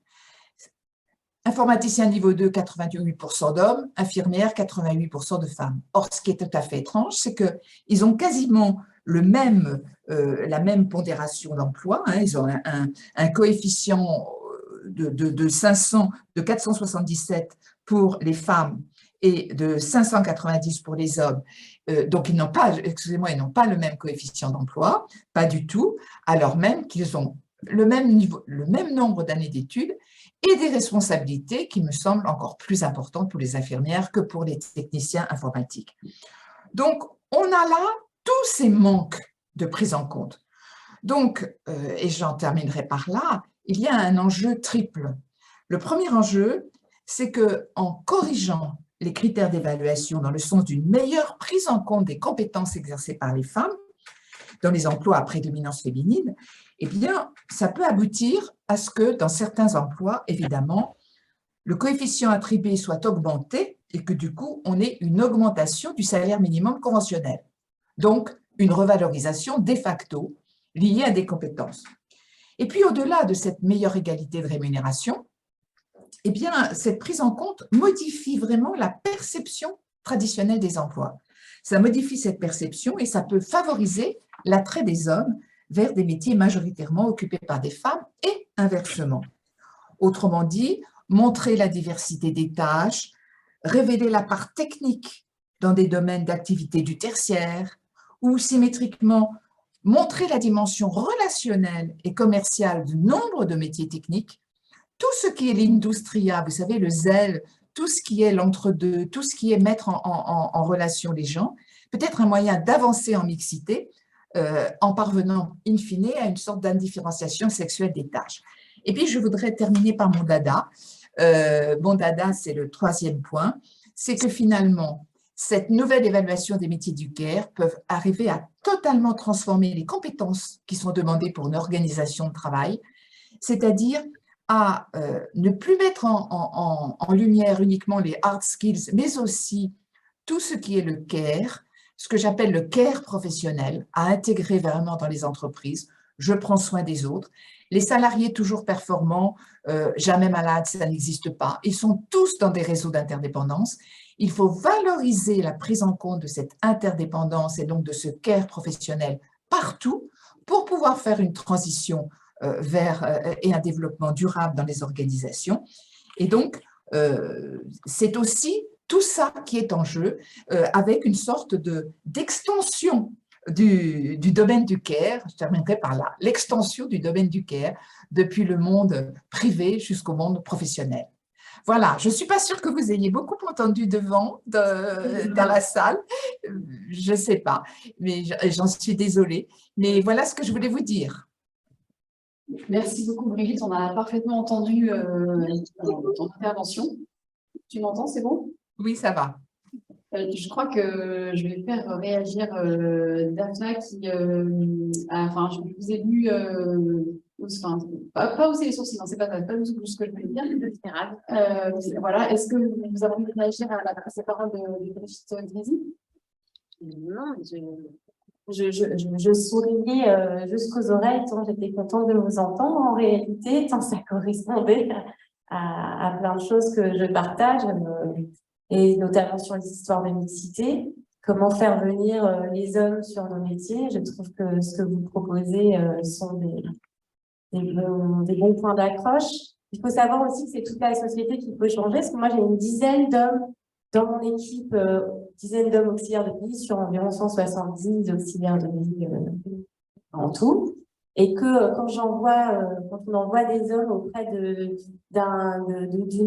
Informaticien niveau 2, 88% d'hommes, infirmière, 88% de femmes. Or, ce qui est tout à fait étrange, c'est qu'ils ont quasiment la même pondération d'emploi. Ils ont un coefficient de 477 pour les femmes et de 590 pour les hommes. Donc, ils n'ont pas le même coefficient d'emploi, pas du tout, alors même qu'ils ont le même nombre d'années d'études et des responsabilités qui me semblent encore plus importantes pour les infirmières que pour les techniciens informatiques. Donc, on a là tous ces manques de prise en compte. Donc, et j'en terminerai par là, il y a un enjeu triple. Le premier enjeu, c'est qu'en corrigeant les critères d'évaluation dans le sens d'une meilleure prise en compte des compétences exercées par les femmes dans les emplois à prédominance féminine, eh bien, ça peut aboutir à ce que dans certains emplois, évidemment, le coefficient attribué soit augmenté et que du coup, on ait une augmentation du salaire minimum conventionnel. Donc, une revalorisation de facto liée à des compétences. Et puis, au-delà de cette meilleure égalité de rémunération, eh bien, cette prise en compte modifie vraiment la perception traditionnelle des emplois. Ça modifie cette perception et ça peut favoriser l'attrait des hommes vers des métiers majoritairement occupés par des femmes et inversement. Autrement dit, montrer la diversité des tâches, révéler la part technique dans des domaines d'activité du tertiaire ou symétriquement montrer la dimension relationnelle et commerciale du nombre de métiers techniques, tout ce qui est l'industria, vous savez, le zèle, tout ce qui est l'entre-deux, tout ce qui est mettre en relation les gens, peut-être un moyen d'avancer en mixité en parvenant in fine à une sorte d'indifférenciation sexuelle des tâches. Et puis, je voudrais terminer par mon dada. Mon dada, c'est le 3e point, c'est que finalement, cette nouvelle évaluation des métiers du care peuvent arriver à totalement transformer les compétences qui sont demandées pour une organisation de travail, c'est-à-dire à ne plus mettre en lumière uniquement les hard skills, mais aussi tout ce qui est le care, ce que j'appelle le care professionnel, à intégrer vraiment dans les entreprises. Je prends soin des autres. Les salariés toujours performants, jamais malades, ça n'existe pas. Ils sont tous dans des réseaux d'interdépendance. Il faut valoriser la prise en compte de cette interdépendance et donc de ce care professionnel partout pour pouvoir faire une transition et un développement durable dans les organisations. Et donc, c'est aussi tout ça qui est en jeu, avec une sorte d'extension du domaine du care, je terminerai par là, l'extension du domaine du care depuis le monde privé jusqu'au monde professionnel. Voilà, je ne suis pas sûre que vous ayez beaucoup entendu devant dans la salle, je ne sais pas, mais j'en suis désolée. Mais voilà ce que je voulais vous dire. Merci beaucoup Brigitte, on a parfaitement entendu ton intervention. Tu m'entends, c'est bon? Oui, ça va. Je crois que je vais faire réagir Daphna qui, enfin, je vous ai vu, enfin, pas hausser les sourcils, non, c'est pas ce que je voulais dire, c'est grave. Voilà, est-ce que vous avez envie de réagir à ces paroles de Brigitte Grisi? Non, Je souriais jusqu'aux oreilles tant j'étais contente de vous entendre en réalité, tant ça correspondait à plein de choses que je partage, et notamment sur les histoires de mixité. Comment faire venir les hommes sur nos métiers? Je trouve que ce que vous proposez sont des bons points d'accroche. Il faut savoir aussi que c'est toute la société qui peut changer, parce que moi j'ai une dizaine d'hommes dans mon équipe, dizaine d'hommes auxiliaires de vie sur environ 170 auxiliaires de vie en tout. Et que quand on envoie des hommes auprès d'une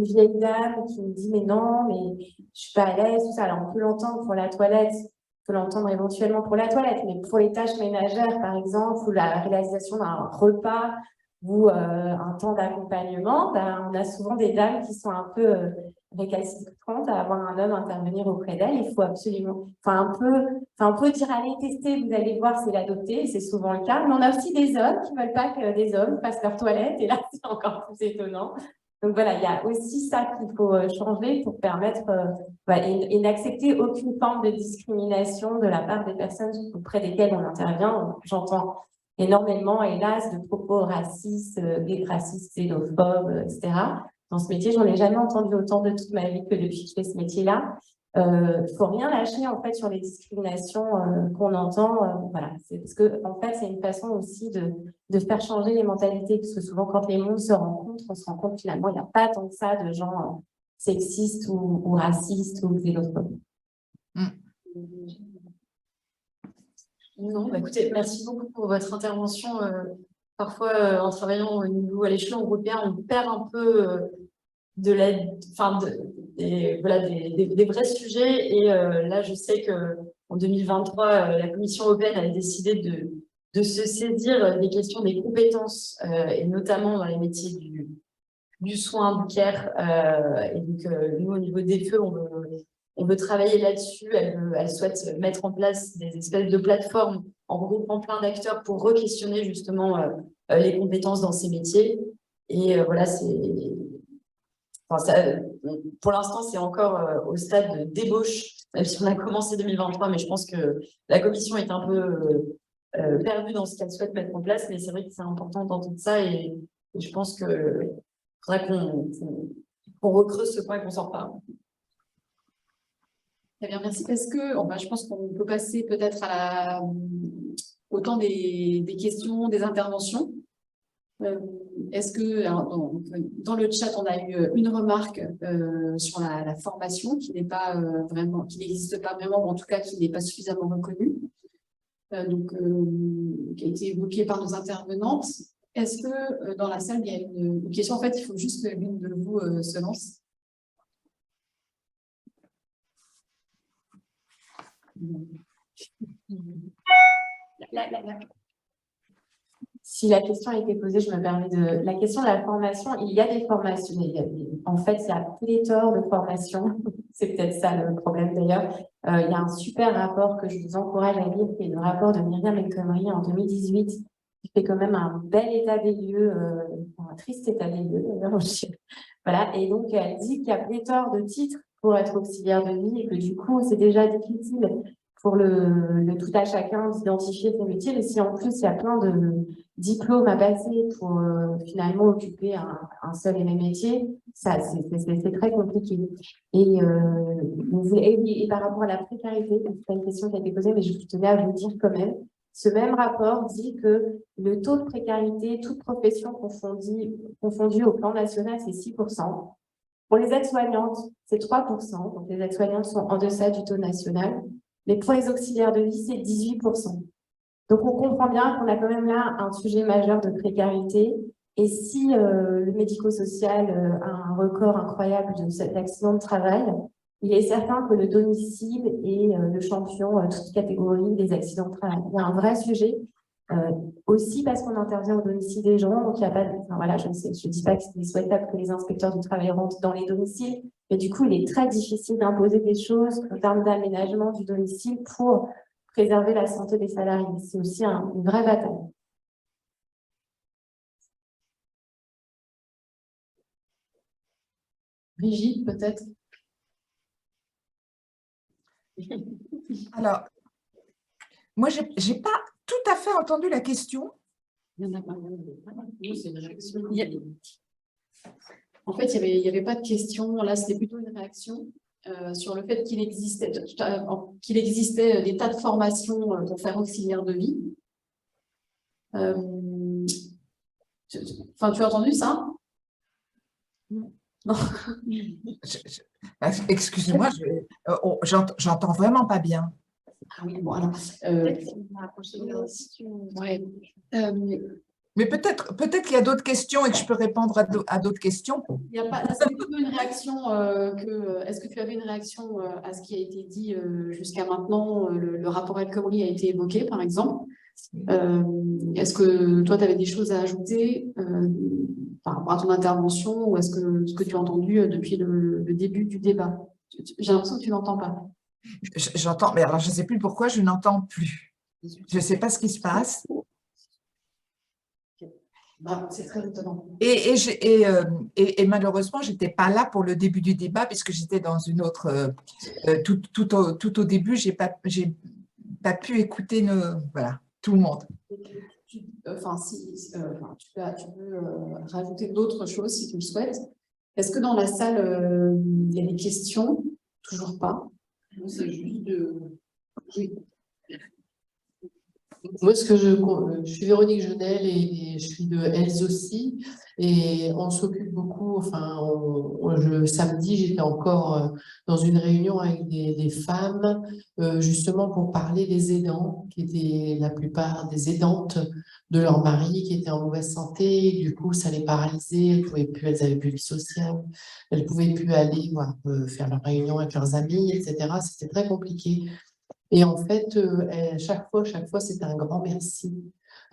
vieille dame qui me dit mais non, mais je suis pas à l'aise, tout ça. Alors on peut l'entendre pour la toilette, on peut l'entendre éventuellement pour la toilette, mais pour les tâches ménagères par exemple, ou la réalisation d'un repas ou un temps d'accompagnement, on a souvent des dames qui sont un peu récalcitrantes à avoir un homme intervenir auprès d'elles. Il faut absolument, on peut dire allez tester, vous allez voir, c'est l'adopter, c'est souvent le cas. Mais on a aussi des hommes qui veulent pas que des hommes fassent leur toilette, et là c'est encore plus étonnant. Donc voilà, il y a aussi ça qu'il faut changer pour permettre et n'accepter aucune forme de discrimination de la part des personnes auprès desquelles on intervient. J'entends énormément, hélas, de propos racistes, xénophobes, etc. Dans ce métier, j'en ai jamais entendu autant de toute ma vie que depuis que je fais ce métier-là. Faut rien lâcher en fait sur les discriminations qu'on entend. Voilà, c'est parce que en fait, c'est une façon aussi de faire changer les mentalités, parce que souvent quand les mondes se rencontrent, on se rend compte finalement il n'y a pas tant que ça de gens sexistes ou racistes ou xénophobes. Non, bah écoutez, merci beaucoup pour votre intervention. Parfois, en travaillant au niveau à l'échelon européen, on perd un peu des vrais sujets. Et là, je sais qu'en 2023, la Commission européenne a décidé de se saisir des questions des compétences, et notamment dans les métiers du soin, du care. Et donc, nous, au niveau des feux, on veut travailler là-dessus. Elle souhaite mettre en place des espèces de plateformes en regroupant plein d'acteurs pour re-questionner justement les compétences dans ces métiers. Et voilà, pour l'instant, c'est encore au stade de débauche, même si on a commencé 2023, mais je pense que la commission est un peu perdue dans ce qu'elle souhaite mettre en place. Mais c'est vrai que c'est important d'entendre ça, et je pense qu'il faudrait qu'on recreuse ce point et qu'on s'en reparle. Très bien, merci. Est-ce que, je pense qu'on peut passer peut-être au temps des questions, des interventions. Est-ce que, dans le chat, on a eu une remarque sur la formation qui n'est pas vraiment, qui n'existe pas vraiment, ou en tout cas qui n'est pas suffisamment reconnue, qui a été évoquée par nos intervenantes. Est-ce que dans la salle, il y a une question? En fait, il faut juste que l'une de vous se lance. Si la question a été posée, je me permets de... La question de la formation, il y a des formations. En fait, il y a pléthore de formations. C'est peut-être ça le problème d'ailleurs. Il y a un super rapport que je vous encourage à lire, qui est le rapport de Myriam El Khomri en 2018, qui fait quand même un bel état des lieux, un triste état des lieux d'ailleurs. Voilà. Et donc, elle dit qu'il y a pléthore de titres pour être auxiliaire de vie, et que du coup, c'est déjà difficile pour le tout à chacun d'identifier ses métiers. Et si en plus, il y a plein de diplômes à passer pour finalement occuper un seul et même métier, ça, c'est très compliqué. Et par rapport à la précarité, c'est pas une question qui a été posée, mais je tenais à vous dire quand même, Ce même rapport dit que le taux de précarité, toute profession confondue au plan national, c'est 6%. Pour les aides-soignantes, c'est 3%. Donc, les aides-soignantes sont en deçà du taux national. Mais pour les auxiliaires de vie, c'est 18%. Donc, on comprend bien qu'on a quand même là un sujet majeur de précarité. Et si le médico-social a un record incroyable d'accidents de travail, il est certain que le domicile est le champion, toute catégorie des accidents de travail. Il y a un vrai sujet, aussi parce qu'on intervient au domicile des gens. Donc, il n'y a pas enfin, voilà, je ne dis pas que c'est souhaitable que les inspecteurs du travail rentrent dans les domiciles, mais du coup, il est très difficile d'imposer des choses en termes d'aménagement du domicile pour préserver la santé des salariés. C'est aussi une vraie bataille. Brigitte, peut-être? Alors, moi, je n'ai pas tout à fait entendu la question. Il y en a pas. Oui, c'est une réaction. En fait, il y avait pas de question. Là, c'était plutôt une réaction sur le fait qu'il existait des tas de formations pour faire auxiliaire de vie. Enfin, tu as entendu ça? Non. Excusez-moi, j'entends vraiment pas bien. Ah oui, bon, alors. Ouais. Mais peut-être qu'il y a d'autres questions et que je peux répondre à d'autres questions. Il y a pas, c'est plutôt une réaction est-ce que tu avais une réaction à ce qui a été dit jusqu'à maintenant? Le rapport El Khomri a été évoqué, par exemple. Est-ce que toi, tu avais des choses à ajouter par rapport à ton intervention, ou est-ce que ce que tu as entendu depuis le début du débat? J'ai l'impression que tu n'entends pas. J'entends, mais alors je ne sais plus pourquoi je n'entends plus. Je ne sais pas ce qui se passe. Bah, c'est très étonnant. Et malheureusement, je n'étais pas là pour le début du débat puisque j'étais dans une autre… tout au début, je n'ai pas pu écouter voilà, tout le monde. Enfin, tu peux rajouter d'autres choses si tu le souhaites. Est-ce que dans la salle, il y a des questions? Toujours pas. C'est juste oui. Moi, je suis Véronique Jenel et je suis de Elles aussi. Et on s'occupe beaucoup, enfin, samedi, j'étais encore dans une réunion avec des femmes, justement pour parler des aidants, qui étaient la plupart des aidantes de leur mari, qui étaient en mauvaise santé. Du coup, ça les paralysait, elles avaient plus de vie sociale, elles ne pouvaient plus aller faire leur réunion avec leurs amis, etc. C'était très compliqué. Et en fait, chaque fois, c'était un grand merci.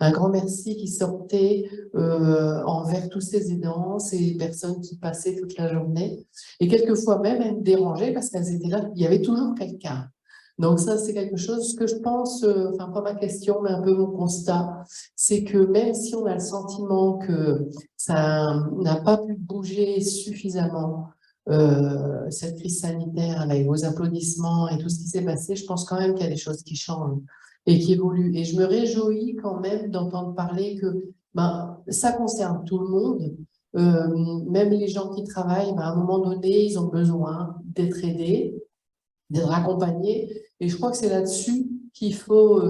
Un grand merci qui sortait envers tous ces aidants, ces personnes qui passaient toute la journée. Et quelquefois même, elles me dérangeaient parce qu'elles étaient là, il y avait toujours quelqu'un. Donc ça, c'est quelque chose que je pense, enfin pas ma question, mais un peu mon constat, c'est que même si on a le sentiment que ça n'a pas pu bouger suffisamment, cette crise sanitaire, avec vos applaudissements et tout ce qui s'est passé, je pense quand même qu'il y a des choses qui changent et qui évoluent. Et je me réjouis quand même d'entendre parler que ça concerne tout le monde, même les gens qui travaillent, à un moment donné, ils ont besoin d'être aidés, d'être accompagnés. Et je crois que c'est là-dessus qu'il faut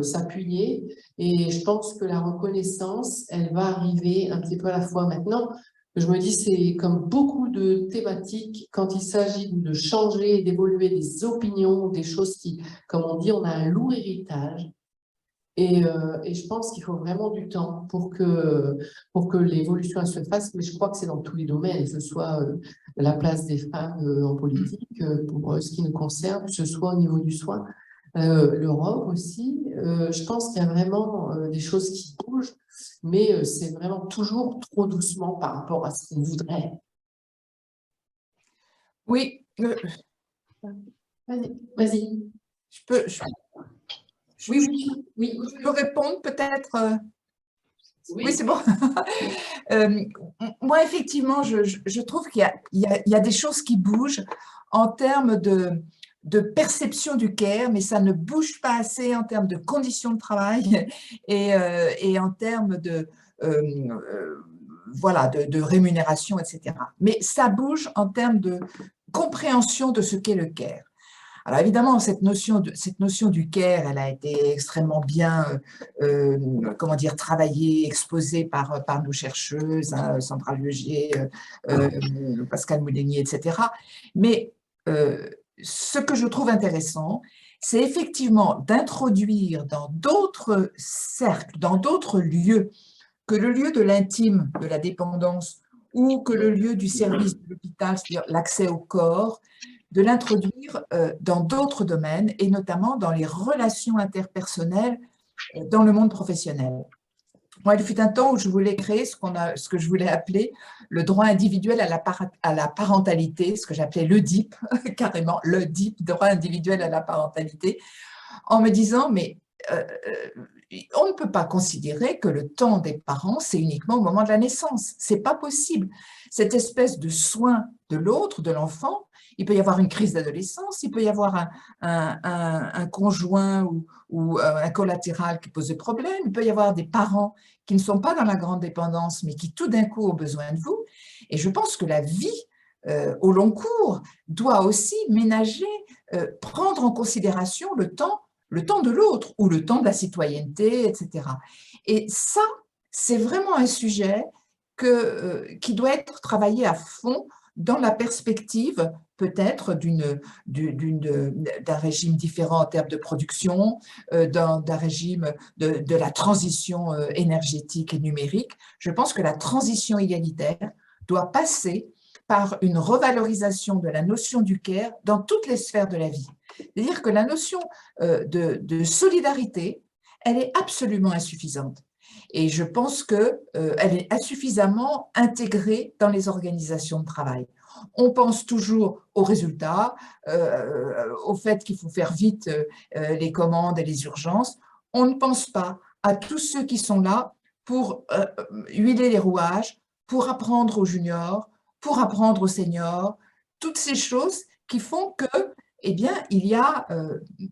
s'appuyer. Et je pense que la reconnaissance, elle va arriver un petit peu à la fois maintenant. Je me dis, c'est comme beaucoup de thématiques, quand il s'agit de changer, d'évoluer des opinions, des choses qui, comme on dit, on a un lourd héritage. Et je pense qu'il faut vraiment du temps pour que l'évolution se fasse, mais je crois que c'est dans tous les domaines, que ce soit la place des femmes en politique, pour ce qui nous concerne, que ce soit au niveau du soin, l'Europe aussi. Je pense qu'il y a vraiment des choses qui bougent, mais c'est vraiment toujours trop doucement par rapport à ce qu'on voudrait. Oui. Vas-y. Oui, je peux répondre peut-être. Oui, c'est bon. Moi, effectivement, je trouve qu'il y a des choses qui bougent en termes de perception du care, mais ça ne bouge pas assez en termes de conditions de travail et en termes de rémunération, etc. Mais ça bouge en termes de compréhension de ce qu'est le care. Alors évidemment, cette notion du care, elle a été extrêmement bien, comment dire, travaillée, exposée par nos chercheuses, hein, Sandra Legier, Pascal Moulinier, etc. Mais ce que je trouve intéressant, c'est effectivement d'introduire dans d'autres cercles, dans d'autres lieux, que le lieu de l'intime, de la dépendance, ou que le lieu du service de l'hôpital, c'est-à-dire l'accès au corps, de l'introduire dans d'autres domaines, et notamment dans les relations interpersonnelles dans le monde professionnel. Moi, il fut un temps où je voulais créer ce que je voulais appeler le droit individuel à la parentalité, ce que j'appelais le DIP, carrément, le DIP, droit individuel à la parentalité, en me disant, mais on ne peut pas considérer que le temps des parents, c'est uniquement au moment de la naissance. Ce n'est pas possible. Cette espèce de soin de l'autre, de l'enfant, il peut y avoir une crise d'adolescence, il peut y avoir un conjoint ou un collatéral qui pose des problèmes, il peut y avoir des parents qui ne sont pas dans la grande dépendance, mais qui tout d'un coup ont besoin de vous. Et je pense que la vie, au long cours, doit aussi ménager, prendre en considération le temps de l'autre ou le temps de la citoyenneté, etc. Et ça, c'est vraiment un sujet qui doit être travaillé à fond dans la perspective peut-être d'un régime différent en termes de production, d'un régime de la transition énergétique et numérique. Je pense que la transition égalitaire doit passer par une revalorisation de la notion du care dans toutes les sphères de la vie. C'est-à-dire que la notion de solidarité, elle est absolument insuffisante. Et je pense qu'elle est insuffisamment intégrée dans les organisations de travail. On pense toujours aux résultats, au fait qu'il faut faire vite les commandes et les urgences. On ne pense pas à tous ceux qui sont là pour huiler les rouages, pour apprendre aux juniors, pour apprendre aux seniors, toutes ces choses qui font que, eh bien, il y a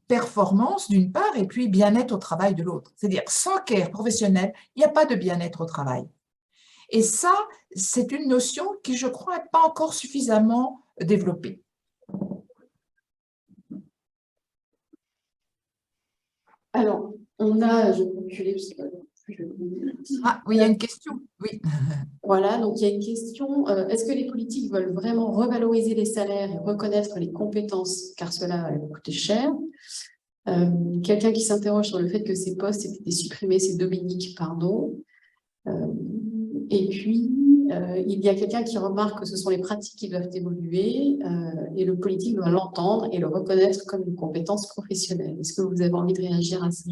performance d'une part et puis bien-être au travail de l'autre. C'est-à-dire, sans care professionnel, il n'y a pas de bien-être au travail. Et ça, c'est une notion qui, je crois, n'est pas encore suffisamment développée. Alors, on a, je vais reculer parce que Ah, oui, il y a une question, oui. voilà, donc il y a une question. Est-ce que les politiques veulent vraiment revaloriser les salaires et reconnaître les compétences, car cela va coûter cher? Quelqu'un qui s'interroge sur le fait que ces postes aient été supprimés, c'est Dominique, pardon. Et puis, il y a quelqu'un qui remarque que ce sont les pratiques qui doivent évoluer et le politique doit l'entendre et le reconnaître comme une compétence professionnelle. Est-ce que vous avez envie de réagir à ça?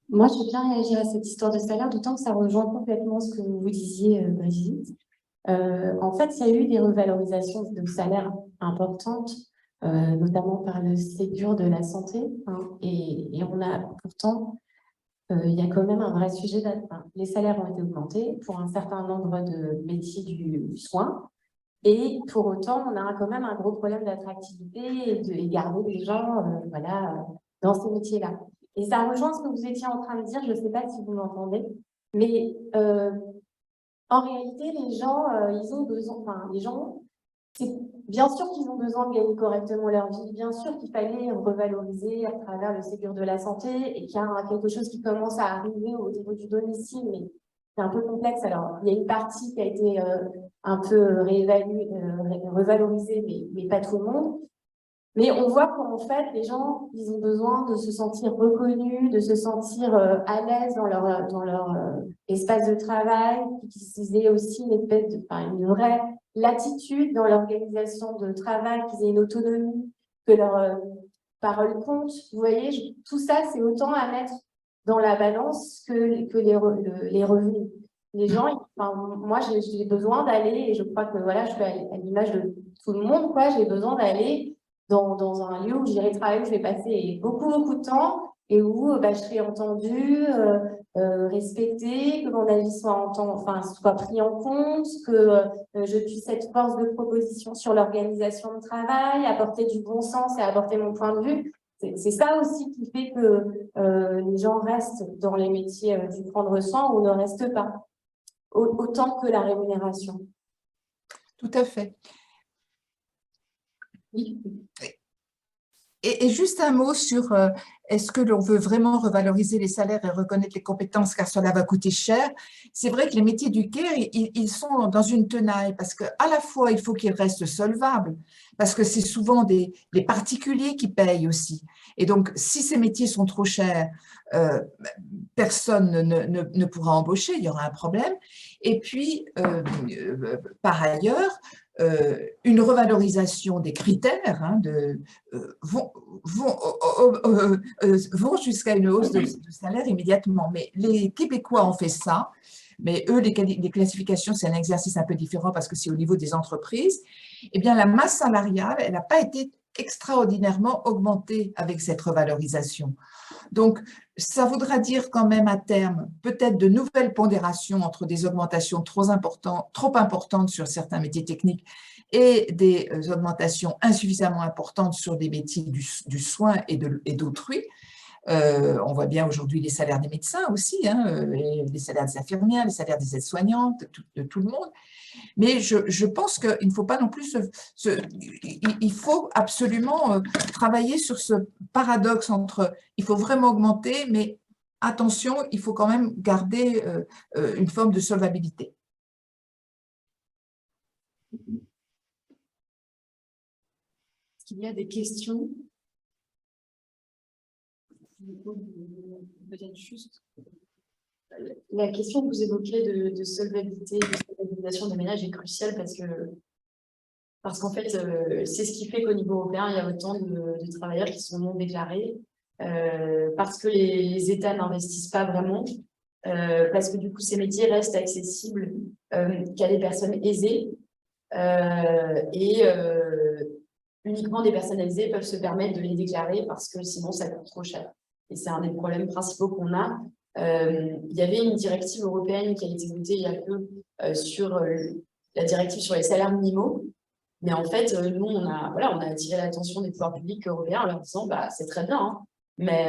Moi, je veux bien réagir à cette histoire de salaire, d'autant que ça rejoint complètement ce que vous disiez, Brigitte. En fait, il y a eu des revalorisations de salaire importantes, notamment par le Ségur de la santé, hein, et on a pourtant, il y a quand même un vrai sujet. Les salaires ont été augmentés pour un certain nombre de métiers du soin, et pour autant, on a quand même un gros problème d'attractivité et de garder des gens voilà, dans ces métiers-là. Et ça rejoint ce que vous étiez en train de dire, je ne sais pas si vous m'entendez, mais en réalité, les gens, ils ont besoin, enfin, les gens, bien sûr qu'ils ont besoin de gagner correctement leur vie, bien sûr qu'il fallait revaloriser à travers le Ségur de la santé et qu'il y a quelque chose qui commence à arriver au niveau du domicile, mais c'est un peu complexe. Alors, il y a une partie qui a été un peu revalorisée, mais pas tout le monde. Mais on voit qu'en fait, les gens, ils ont besoin de se sentir reconnus, de se sentir à l'aise dans leur espace de travail, qu'ils aient aussi une vraie latitude dans l'organisation de travail, qu'ils aient une autonomie, que leur parole compte. Vous voyez, tout ça, c'est autant à mettre dans la balance que les revenus. Les gens, moi, j'ai besoin d'aller, et je crois que voilà, je suis à l'image de tout le monde, quoi, j'ai besoin d'aller dans un lieu où j'irai travailler, où je vais passer beaucoup de temps et où je serai entendue, respectée, que mon avis soit pris en compte, que je puisse être force de proposition sur l'organisation de travail, apporter du bon sens et apporter mon point de vue. C'est ça aussi qui fait que les gens restent dans les métiers du prendre soin ou ne restent pas, autant que la rémunération. Tout à fait. Oui. Et juste un mot sur est-ce que l'on veut vraiment revaloriser les salaires et reconnaître les compétences car cela va coûter cher. C'est vrai que les métiers du care, ils sont dans une tenaille parce qu'à la fois, il faut qu'ils restent solvables parce que c'est souvent des particuliers qui payent aussi. Et donc, si ces métiers sont trop chers, personne ne pourra embaucher, il y aura un problème. Et puis, par ailleurs, une revalorisation des critères vont jusqu'à une hausse de salaire immédiatement. Mais les Québécois ont fait ça, mais eux, les classifications, c'est un exercice un peu différent parce que c'est au niveau des entreprises. Eh bien, la masse salariale, elle n'a pas été extraordinairement augmentée avec cette revalorisation. Donc, ça voudra dire quand même à terme peut-être de nouvelles pondérations entre des augmentations trop importantes sur certains métiers techniques et des augmentations insuffisamment importantes sur des métiers du soin et d'autrui. On voit bien aujourd'hui les salaires des médecins aussi, les salaires des infirmières, les salaires des aides-soignantes, de tout le monde. Mais je pense qu'il ne faut pas non plus il faut absolument travailler sur ce paradoxe entre il faut vraiment augmenter, mais attention, il faut quand même garder une forme de solvabilité. Est-ce qu'il y a des questions? Peut-être juste. La question que vous évoquez de solvabilité, de stabilisation des ménages est cruciale parce qu'en fait, c'est ce qui fait qu'au niveau européen, il y a autant de travailleurs qui sont non déclarés, parce que les États n'investissent pas vraiment, parce que du coup, ces métiers restent accessibles qu'à des personnes aisées, et uniquement des personnes aisées peuvent se permettre de les déclarer parce que sinon, ça coûte trop cher. Et c'est un des problèmes principaux qu'on a. Il y avait une directive européenne qui a été votée il y a peu sur la directive sur les salaires minimaux. Mais en fait, nous, on a attiré l'attention des pouvoirs publics européens en leur disant c'est très bien, hein, mais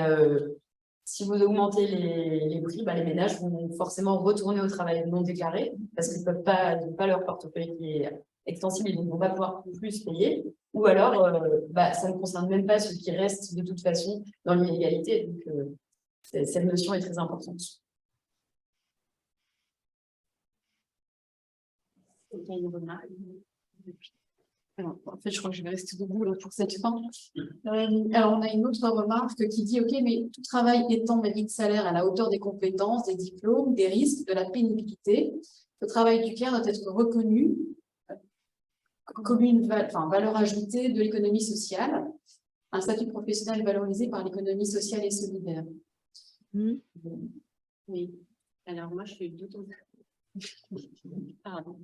si vous augmentez les prix, les ménages vont forcément retourner au travail non déclaré parce qu'ils n'ont pas leur portefeuille qui est extensible, ils ne vont pas pouvoir plus payer. Ou alors, ça ne concerne même pas ceux qui restent de toute façon dans l'inégalité. Donc, cette notion est très importante. Il y a une remarque. Alors, en fait, je crois que je vais rester debout là, pour cette fin. Alors, on a une autre remarque qui dit « Ok, mais tout travail étant mérite salaire à la hauteur des compétences, des diplômes, des risques, de la pénibilité, le travail du care doit être reconnu comme une valeur ajoutée de l'économie sociale, un statut professionnel valorisé par l'économie sociale et solidaire. » Oui. Alors, moi, je suis d'autant Pardon.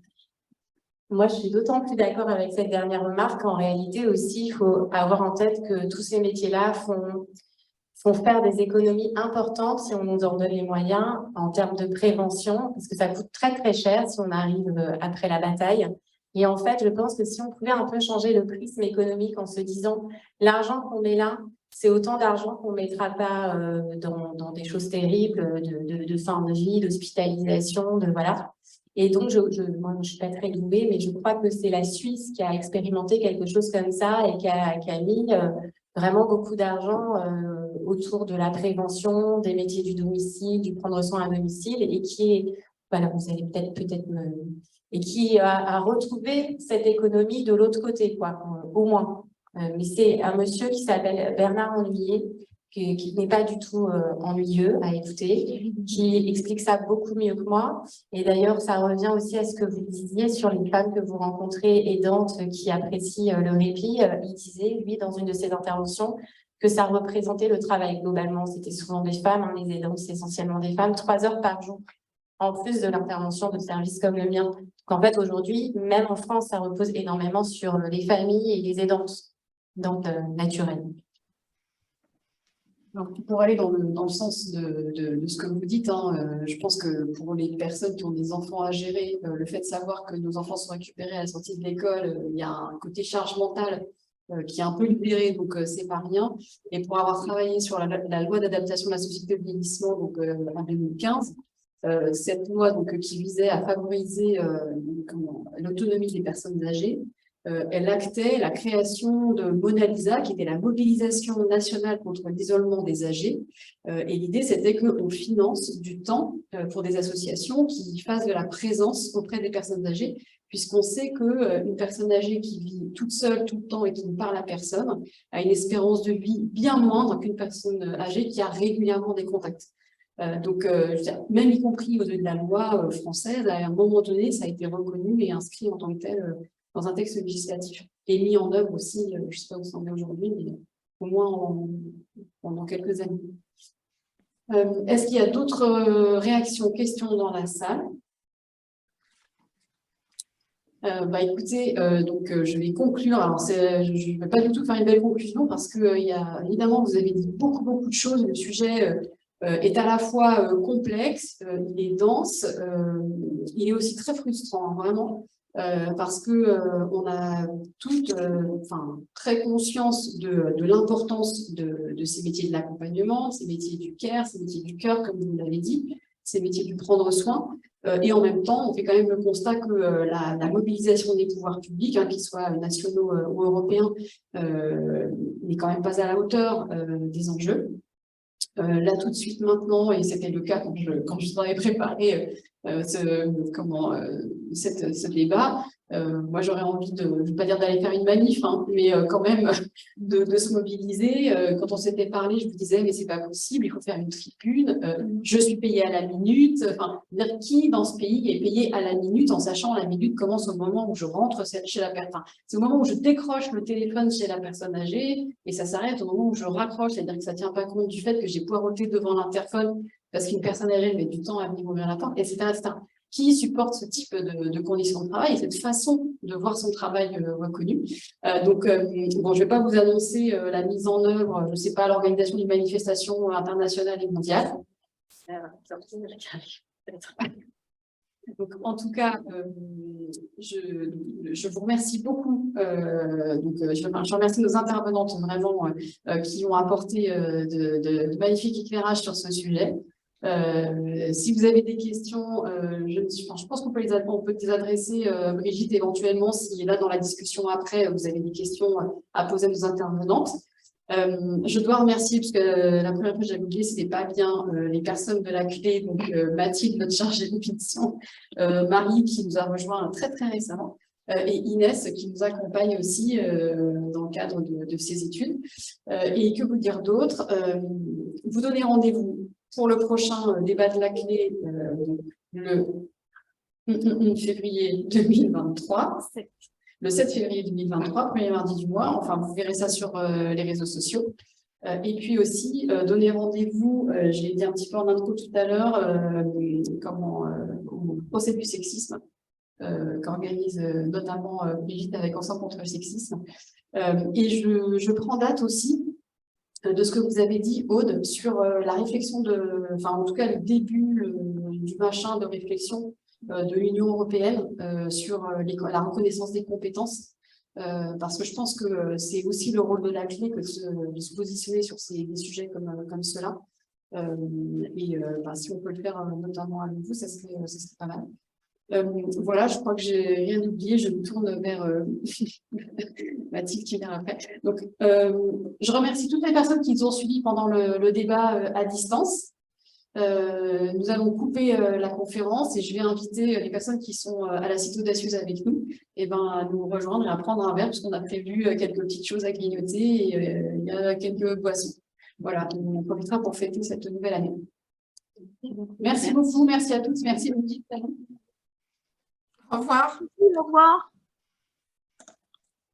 Moi, je suis d'autant plus d'accord avec cette dernière remarque. En réalité aussi, il faut avoir en tête que tous ces métiers-là font faire des économies importantes si on nous en donne les moyens en termes de prévention, parce que ça coûte très, très cher si on arrive après la bataille. Et en fait, je pense que si on pouvait un peu changer le prisme économique en se disant l'argent qu'on met là, c'est autant d'argent qu'on ne mettra pas dans des choses terribles, de fin de vie, d'hospitalisation, voilà. Et donc, moi, je ne suis pas très douée, mais je crois que c'est la Suisse qui a expérimenté quelque chose comme ça et qui a mis vraiment beaucoup d'argent autour de la prévention, des métiers du domicile, du prendre soin à domicile, et qui est, voilà, vous allez peut-être me... et qui a retrouvé cette économie de l'autre côté, quoi, au moins. Mais c'est un monsieur qui s'appelle Bernard Hennuyer, qui n'est pas du tout ennuyeux à écouter, qui explique ça beaucoup mieux que moi. Et d'ailleurs, ça revient aussi à ce que vous disiez sur les femmes que vous rencontrez aidantes qui apprécient le répit. Il disait, lui, dans une de ses interventions, que ça représentait le travail globalement. C'était souvent des femmes, les aidantes, c'est essentiellement des femmes, 3 heures par jour, en plus de l'intervention de services comme le mien. Donc, en fait, aujourd'hui, même en France, ça repose énormément sur les familles et les aidantes, donc naturelles. Donc, pour aller dans le sens de ce que vous dites, je pense que pour les personnes qui ont des enfants à gérer, le fait de savoir que nos enfants sont récupérés à la sortie de l'école, il y a un côté charge mentale qui est un peu libéré, donc c'est pas rien. Et pour avoir travaillé sur la loi d'adaptation de la société au vieillissement, donc en 2015, cette loi qui visait à favoriser l'autonomie des personnes âgées, elle actait la création de Mona Lisa, qui était la mobilisation nationale contre l'isolement des âgés. Et l'idée, c'était qu'on finance du temps pour des associations qui fassent de la présence auprès des personnes âgées, puisqu'on sait qu'une personne âgée qui vit toute seule tout le temps et qui ne parle à personne a une espérance de vie bien moindre qu'une personne âgée qui a régulièrement des contacts. Donc, même y compris au-delà de la loi française, à un moment donné, ça a été reconnu et inscrit en tant que tel dans un texte législatif et mis en œuvre aussi, je ne sais pas où ça en est aujourd'hui, mais au moins pendant quelques années. Est-ce qu'il y a d'autres réactions, questions dans la salle? Écoutez, je vais conclure. Alors, je ne vais pas du tout faire une belle conclusion parce que évidemment, vous avez dit beaucoup de choses. Le sujet est à la fois complexe, il est dense, il est aussi très frustrant, hein, vraiment. Parce que on a toutes très conscience de l'importance de ces métiers de l'accompagnement, ces métiers du care, ces métiers du cœur, comme vous l'avez dit, ces métiers du prendre soin. Et en même temps, on fait quand même le constat que la mobilisation des pouvoirs publics, hein, qu'ils soient nationaux ou européens, n'est quand même pas à la hauteur des enjeux. Là, tout de suite, maintenant, et c'était le cas quand je t'avais préparé ce débat, moi j'aurais envie je ne veux pas dire d'aller faire une manif, hein, mais quand même de se mobiliser. Quand on s'était parlé, je vous disais mais c'est pas possible, il faut faire une tribune, je suis payée à la minute. Enfin, qui dans ce pays est payé à la minute en sachant la minute commence au moment où je rentre chez la personne. C'est au moment où je décroche le téléphone chez la personne âgée et ça s'arrête au moment où je raccroche, c'est-à-dire que ça ne tient pas compte du fait que j'ai poireauté devant l'interphone parce qu'une personne âgée met du temps à venir ouvrir la porte, etc., etc. Qui supporte ce type de conditions de travail et cette façon de voir son travail reconnu. Bon, je ne vais pas vous annoncer la mise en œuvre, je ne sais pas, l'organisation d'une manifestation internationale et mondiale. Donc, en tout cas, je vous remercie beaucoup. Je remercie nos intervenantes vraiment qui ont apporté de magnifiques éclairages sur ce sujet. Si vous avez des questions, je pense qu'on peut les adresser, Brigitte, éventuellement, si là, dans la discussion après, vous avez des questions à poser à nos intervenantes. Je dois remercier, parce que la première fois que j'avais oublié, c'était pas bien, les personnes de la clé, donc Mathilde, notre chargée de mission, Marie, qui nous a rejoint très récemment, et Inès, qui nous accompagne aussi dans le cadre de ces études. Et que vous dire d'autre, vous donnez rendez-vous pour le prochain débat de la clé, le février 2023, le 7 février 2023, premier mardi du mois. Enfin, vous verrez ça sur les réseaux sociaux. Et puis aussi, donner rendez-vous, je l'ai dit un petit peu en intro tout à l'heure, au procès du sexisme, qu'organise notamment Brigitte avec Ensemble contre le sexisme. Et je prends date aussi de ce que vous avez dit, Aude, sur la réflexion en tout cas le début du machin de réflexion de l'Union européenne sur la reconnaissance des compétences, parce que je pense que c'est aussi le rôle de la clé que de se positionner sur des sujets comme cela. Si on peut le faire notamment avec vous, ça serait pas mal. Voilà, je crois que j'ai rien oublié, je me tourne vers Mathilde qui vient après. Donc, je remercie toutes les personnes qui nous ont suivis pendant le débat à distance. Nous allons couper la conférence et je vais inviter les personnes qui sont à la Cité audacieuse avec nous à nous rejoindre et à prendre un verre parce qu'on a prévu quelques petites choses à grignoter et il y a quelques boissons. Voilà, on profitera pour fêter cette nouvelle année. Merci beaucoup, merci à tous, merci beaucoup. Au revoir. Au revoir.